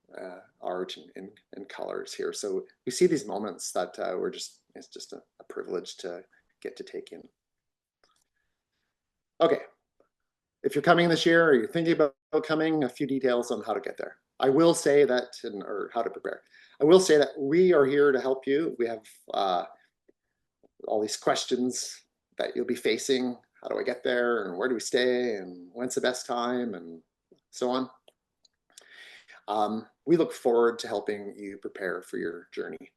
art and colors here. So we see these moments that it's just a privilege to get to take in. Okay, if you're coming this year or you're thinking about coming, a few details on how to get there. I will say that, or how to prepare. I will say that we are here to help you. We have all these questions that you'll be facing. How do I get there? And where do we stay? And when's the best time? And so on. We look forward to helping you prepare for your journey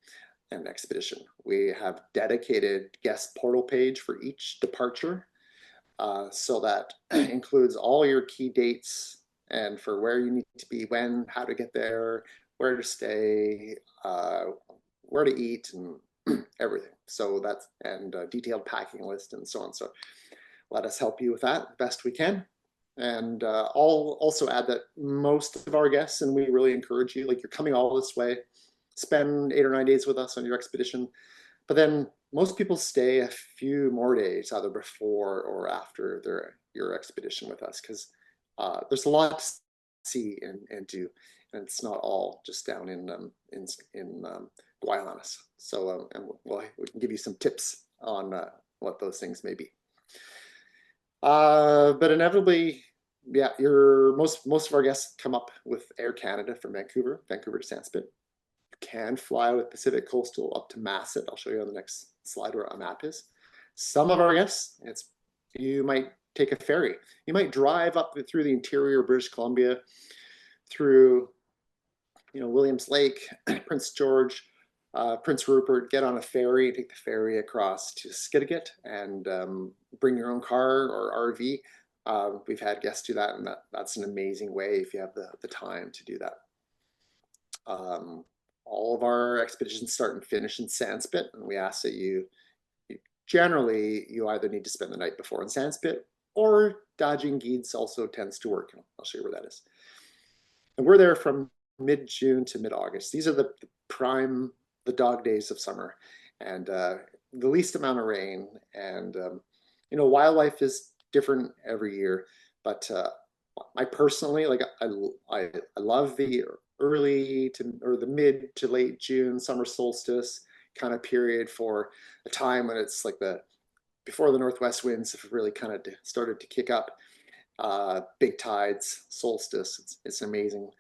and expedition. We have dedicated guest portal page for each departure. So that includes all your key dates and for where you need to be, when, how to get there, where to stay, where to eat, and everything. So that's, and a detailed packing list and so on. So let us help you with that the best we can. And I'll also add that most of our guests, and we really encourage you, like you're coming all this way, spend 8 or 9 days with us on your expedition, but then most people stay a few more days, either before or after your expedition with us, because there's a lot to see and do, and it's not all just down in Gwaii, Haanas. So and we can give you some tips on what those things may be. But inevitably, yeah, most of our guests come up with Air Canada from Vancouver to Sandspit. You can fly with Pacific Coastal up to Masset. I'll show you on the next slide where a map is. Some of our guests, you might take a ferry. You might drive up through the interior of British Columbia, through Williams Lake, Prince George, Prince Rupert, get on a ferry, take the ferry across to Skidegate, and bring your own car or RV. We've had guests do that, and that's an amazing way if you have the time to do that. All of our expeditions start and finish in Sandspit, and we ask that you generally either need to spend the night before in Sandspit, or Dodging Guides also tends to work. I'll show you where that is. And we're there from mid-June to mid-August. These are the dog days of summer, and the least amount of rain. And wildlife is different every year, but I personally I love the early or the mid to late June summer solstice kind of period, for a time when it's like before the northwest winds have really kind of started to kick up. Big tides, solstice, it's an amazing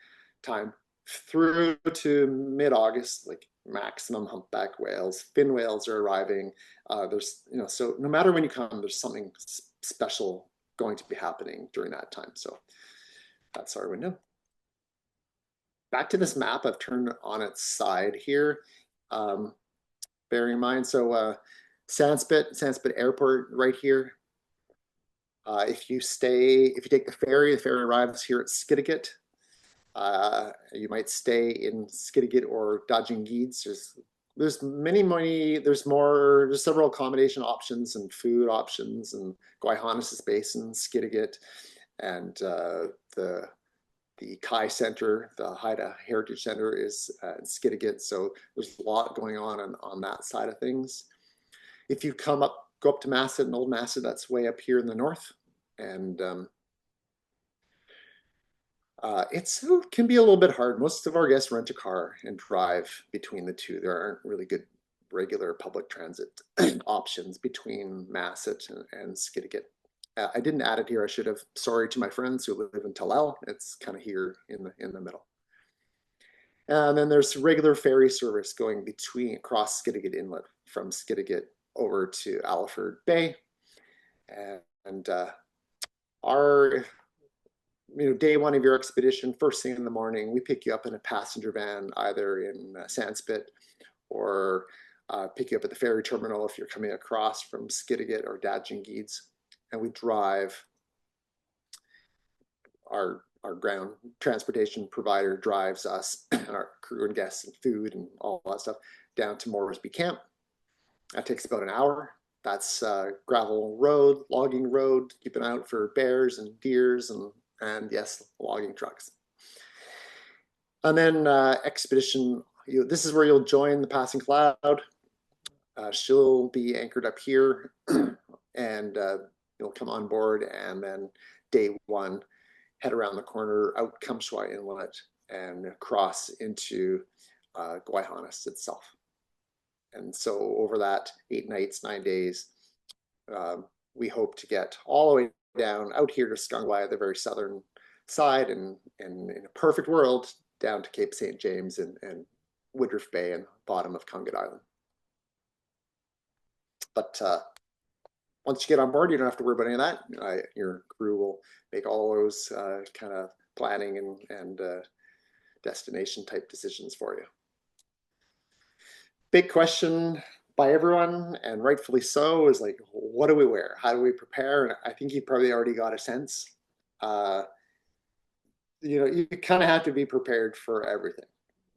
time through to mid-August, like maximum humpback whales, fin whales are arriving. There's so no matter when you come, there's something special going to be happening during that time. So that's our window. Back to this map, I've turned on its side here. Bearing in mind, so Sandspit Airport right here. If you take the ferry arrives here at Skidegate. You might stay in Skidegate or Dodging Guides. There's several accommodation options and food options, and Gwaii Haanas is based in Skidegate, and the Kai Center, the Haida Heritage Center, is in Skidegate. So there's a lot going on that side of things. If you go up to Masset and Old Masset, that's way up here in the north, and it can be a little bit hard. Most of our guests rent a car and drive between the two. There aren't really good regular public transit options between Masset and Skidegate. I didn't add it here. I should have. Sorry to my friends who live in Talel. It's kind of here in the middle. And then there's regular ferry service going across Skidegate Inlet from Skidegate over to Alaford Bay. And our day one of your expedition, first thing in the morning, we pick you up in a passenger van, either in Sandspit, or pick you up at the ferry terminal if you're coming across from Skidegate or Dodging Guides. And we drive, our ground transportation provider drives us and our crew and guests and food and all that stuff down to Moresby Camp. That takes about an hour. That's gravel road, logging road, keep an eye out for bears and deers and yes, logging trucks. And then expedition, this is where you'll join the Passing Cloud. She'll be anchored up here, and you'll come on board, and then day one, head around the corner, out Kamshwa Inlet, and cross into Gwaii Haanas itself. And so over that 8 nights, 9 days, we hope to get all the way down out here to Skungwaii, the very southern side, and in a perfect world, down to Cape St. James and Woodruff Bay and bottom of Kungut Island. But once you get on board, you don't have to worry about any of that. Your crew will make all those kind of planning and destination type decisions for you. Big question by everyone, and rightfully so, is like, what do we wear? How do we prepare? And I think you probably already got a sense. You kind of have to be prepared for everything.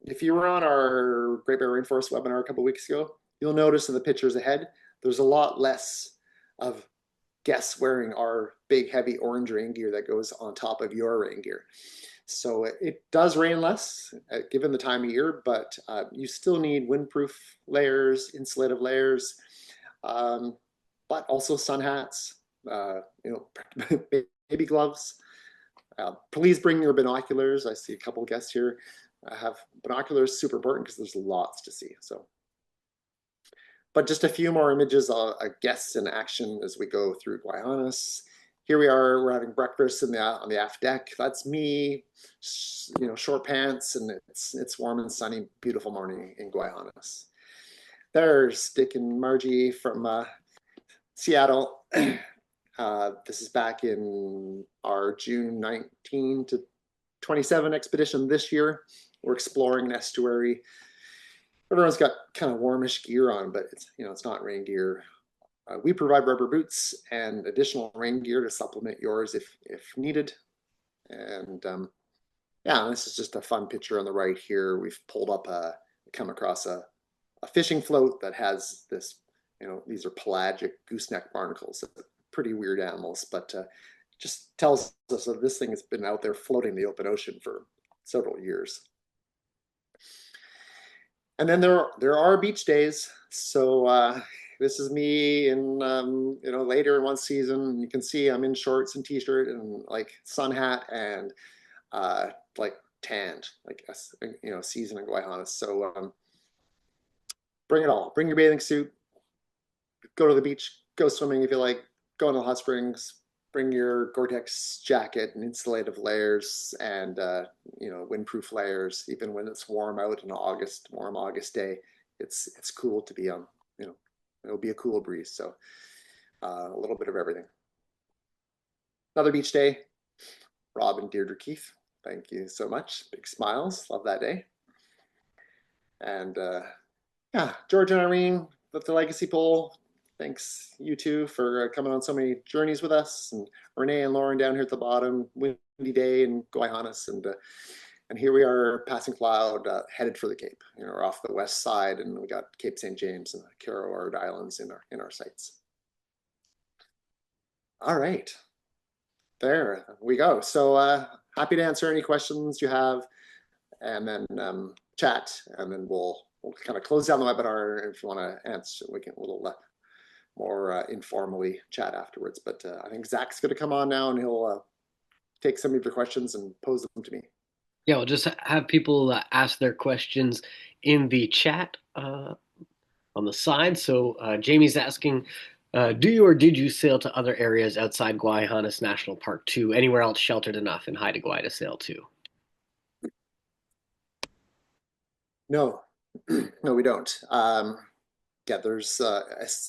If you were on our Great Bear Rainforest webinar a couple of weeks ago, you'll notice in the pictures ahead, there's a lot less of guests wearing our big heavy orange rain gear that goes on top of your rain gear. So it does rain less given the time of year, but you still need windproof layers, insulative layers, but also sun hats, baby gloves. Please bring your binoculars. I see a couple of guests here have binoculars, super important because there's lots to see. So, but just a few more images of guests in action as we go through Gwaii Haanas. Here we are, we're having breakfast on the aft deck. That's me, short pants, and it's warm and sunny, beautiful morning in Gwaii Haanas. There's Dick and Margie from Seattle. This is back in our June 19 to 27 expedition this year. We're exploring an estuary. Everyone's got kind of warmish gear on, but it's not rain gear. We provide rubber boots and additional rain gear to supplement yours if needed. And yeah, this is just a fun picture on the right here. We've pulled up come across a fishing float that has this, these are pelagic gooseneck barnacles. Pretty weird animals, but just tells us that this thing has been out there floating in the open ocean for several years. And then there are beach days. So this is me in later in one season. You can see I'm in shorts and t-shirt and like sun hat and like tanned, like season in Gwaii Haanas. So bring it all. Bring your bathing suit. Go to the beach. Go swimming if you like. Go in the hot springs. Bring your Gore-Tex jacket and insulative layers and windproof layers. Even when it's warm out in August, warm August day, it's cool to be on. It'll be a cool breeze. So a little bit of everything. Another beach day. Rob and Deirdre Keefe, thank you so much. Big smiles. Love that day. And yeah, George and Irene with the legacy pole. Thanks, you two, for coming on so many journeys with us. And Renee and Lauren down here at the bottom. Windy day in Gwaii Haanas. And here we are passing cloud, headed for the Cape. We're off the west side, and we got Cape St. James and the Carroard Islands in our sights. All right, there we go. So happy to answer any questions you have, and then chat, and then we'll kind of close down the webinar. If you want to answer, we can a little more informally chat afterwards. But I think Zach's going to come on now, and he'll take some of your questions and pose them to me. Yeah, we'll just have people ask their questions in the chat on the side. So Jamie's asking, do you or did you sail to other areas outside Gwaii Haanas National Park too? Anywhere else sheltered enough in Haida Gwaii to sail to? No, no, we don't. Yeah, there's,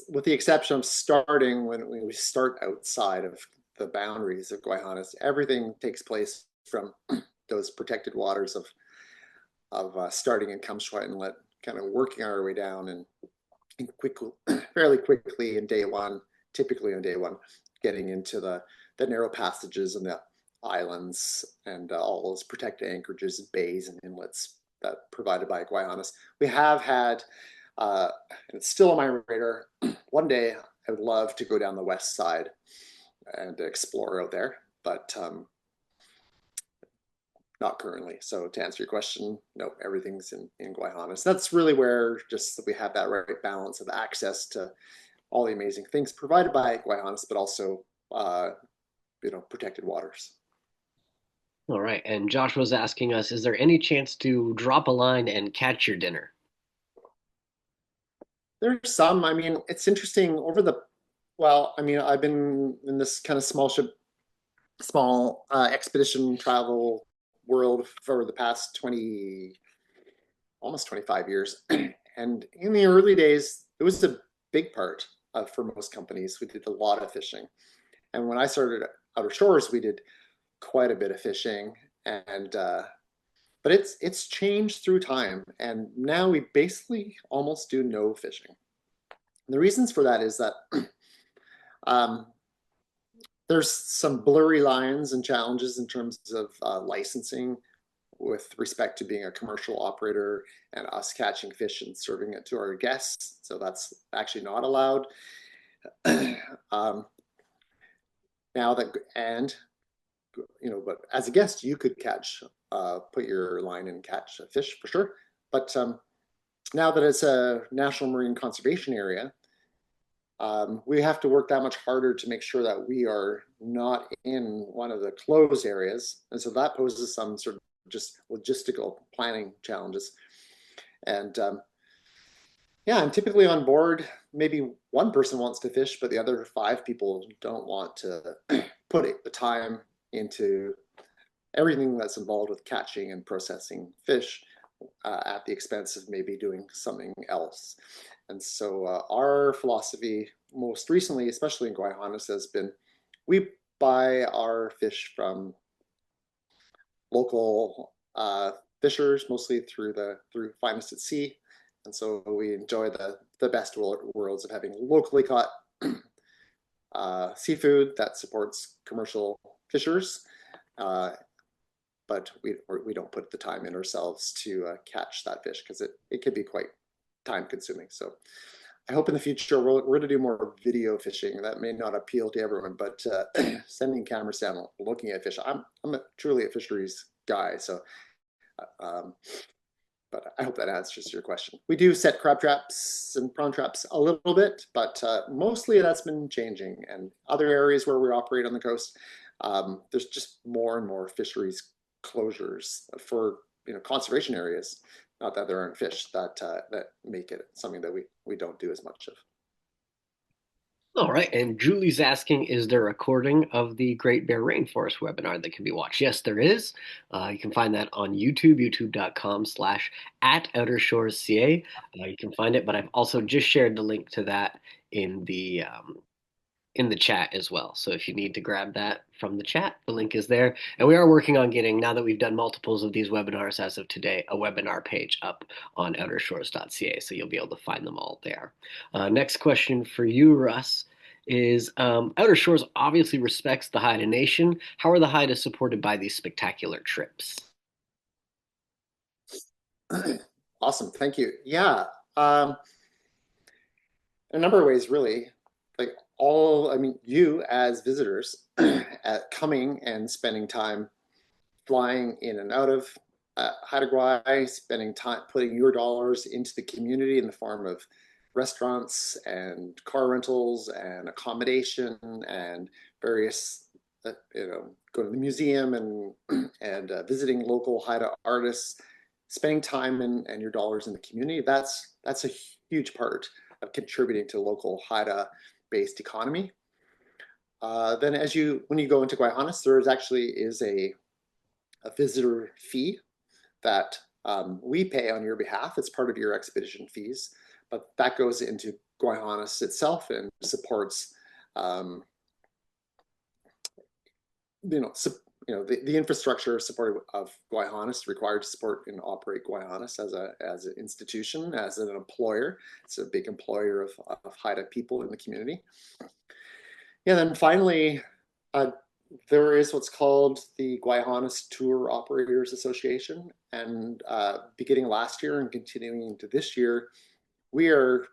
with the exception of starting when we start outside of the boundaries of Gwaii Haanas, everything takes place from those protected waters of starting in Kamshuai Inlet, kind of working our way down and fairly quickly in day one, typically on day one, getting into the narrow passages and the islands and all those protected anchorages, bays and inlets that provided by Gwaii Haanas. We have had, and it's still on my radar, one day I would love to go down the west side and explore out there, but not currently. So to answer your question, no, everything's in Gwaii Haanas. That's really where just we have that right balance of access to all the amazing things provided by Gwaii Haanas, but also protected waters. All right. And Josh was asking us, is there any chance to drop a line and catch your dinner? There's some, I mean, it's interesting well, I mean, I've been in this kind of small expedition travel world for the past 20, almost 25 years. And in the early days, it was a big part for most companies. We did a lot of fishing. And when I started Outer Shores, we did quite a bit of fishing. And but it's changed through time. And now we basically almost do no fishing. And the reasons for that is that um, there's some blurry lines and challenges in terms of licensing with respect to being a commercial operator and us catching fish and serving it to our guests. So that's actually not allowed. um, now that, and, but as a guest, you could put your line and catch a fish for sure. But now that it's a National Marine Conservation Area, we have to work that much harder to make sure that we are not in one of the closed areas. And so that poses some sort of just logistical planning challenges. And yeah, I'm typically on board. Maybe one person wants to fish, but the other 5 people don't want to put the time into everything that's involved with catching and processing fish at the expense of maybe doing something else. And so our philosophy most recently, especially in Gwaii Haanas, has been we buy our fish from local fishers, mostly through Finest at Sea. And so we enjoy the best worlds of having locally caught seafood that supports commercial fishers. But we don't put the time in ourselves to catch that fish because it can be quite time consuming. So I hope in the future we're going to do more video fishing. That may not appeal to everyone, but sending cameras down, looking at fish. I'm truly a fisheries guy, so but I hope that answers your question. We do set crab traps and prawn traps a little bit, but mostly that's been changing. And other areas where we operate on the coast, there's just more and more fisheries closures for conservation areas. Not that there aren't fish that make it something that we don't do as much of. All right. And Julie's asking, is there a recording of the Great Bear Rainforest webinar that can be watched? Yes, there is. You can find that on YouTube, youtube.com/@outershoresca. You can find it, but I've also just shared the link to that in the chat as well. So if you need to grab that from the chat, the link is there. And we are working on getting, now that we've done multiples of these webinars as of today, a webinar page up on outershores.ca. So you'll be able to find them all there. Next question for you, Russ, is Outer Shores obviously respects the Haida Nation. How are the Haida supported by these spectacular trips? Awesome, thank you. Yeah, a number of ways, really. Like you as visitors at coming and spending time flying in and out of Haida Gwaii, spending time putting your dollars into the community in the form of restaurants and car rentals and accommodation and various, going to the museum and visiting local Haida artists, spending time and your dollars in the community. That's a huge part of contributing to local Haida-based economy. Then when you go into Gwaii Haanas, there is a visitor fee that we pay on your behalf. It's part of your expedition fees, but that goes into Gwaii Haanas itself and supports the infrastructure supported of Gwaii Haanas, required to support and operate Gwaii Haanas as an institution, as an employer. It's a big employer of Haida people in the community. Yeah, then finally, there is what's called the Gwaii Haanas Tour Operators Association, and beginning last year and continuing into this year, we are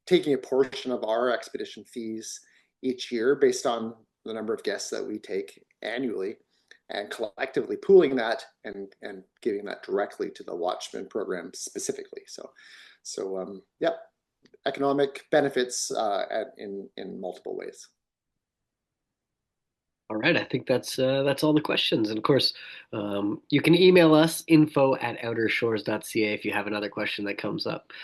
taking a portion of our expedition fees each year based on the number of guests that we take annually, and collectively pooling that and giving that directly to the Watchman program specifically. So yeah, economic benefits in multiple ways. All right, I think that's all the questions. And of course, you can email us info@outershores.ca if you have another question that comes up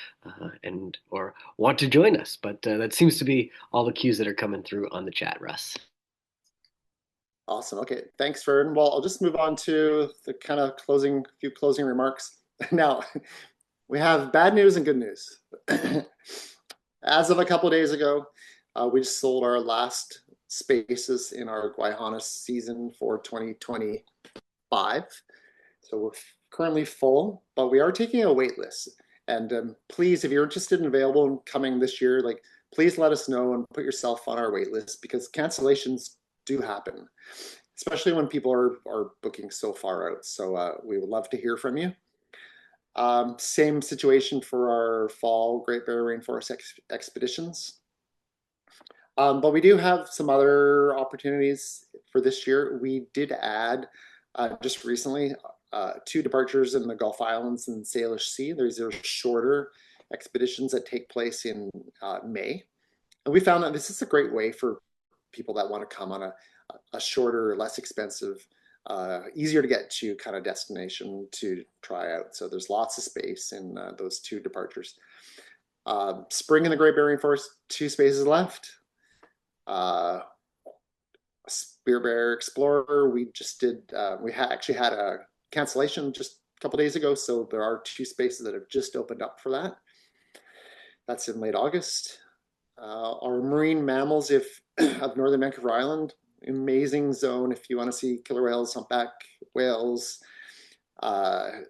and or want to join us. But that seems to be all the cues that are coming through on the chat, Russ. Awesome. Okay, thanks, Vern. Well, I'll just move on to the kind of few closing remarks. Now, we have bad news and good news. As of a couple of days ago, we just sold our last spaces in our Haanas season for 2025. So we're currently full, but we are taking a wait list. And please, if you're interested and available and coming this year, like please let us know and put yourself on our wait list because cancellations do happen, especially when people are booking so far out. So we would love to hear from you. Same situation for our fall Great Barrier Rainforest expeditions. But we do have some other opportunities for this year. We did add just recently 2 departures in the Gulf Islands and Salish Sea. These are shorter expeditions that take place in May. And we found that this is a great way for people that want to come on a shorter, less expensive, easier to get to kind of destination to try out. So there's lots of space in those 2 departures. Spring in the Great Barrier Rainforest, 2 spaces left. Spear Bear Explorer, we just did, we actually had a cancellation just a couple days ago, so there are 2 spaces that have just opened up for that. That's in late August. Our marine mammals of Northern Vancouver Island, amazing zone if you want to see killer whales, humpback whales,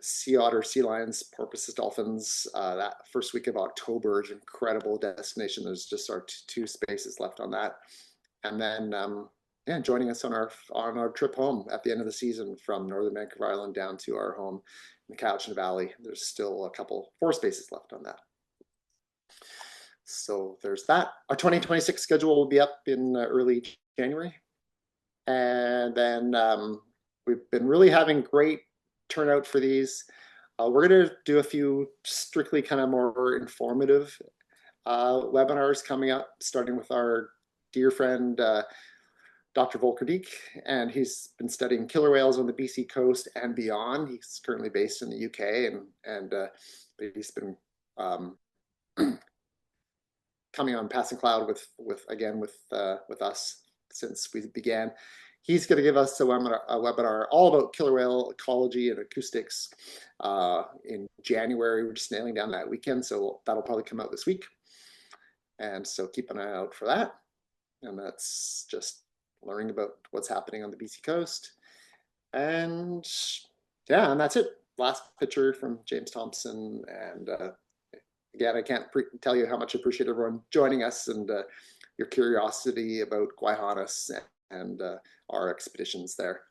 sea otter, sea lions, porpoises, dolphins. That first week of October is an incredible destination. There's just our 2 spaces left on that. And then yeah, joining us on our trip home at the end of the season from Northern Vancouver Island down to our home in the Cowichan Valley. There's still 4 spaces left on that. So there's that. Our 2026 schedule will be up in early January. And then we've been really having great turnout for these. We're going to do a few strictly kind of more informative webinars coming up, starting with our dear friend, Dr. Volker Dieck, and he's been studying killer whales on the BC coast and beyond. He's currently based in the UK, and he's been coming on Passing Cloud with us since we began. He's going to give us a webinar all about killer whale ecology and acoustics in January. We're just nailing down that weekend, so that'll probably come out this week. And so keep an eye out for that. And that's just learning about what's happening on the BC coast. And yeah, and that's it. Last picture from James Thompson. And again, I can't tell you how much I appreciate everyone joining us and your curiosity about Haanas and our expeditions there.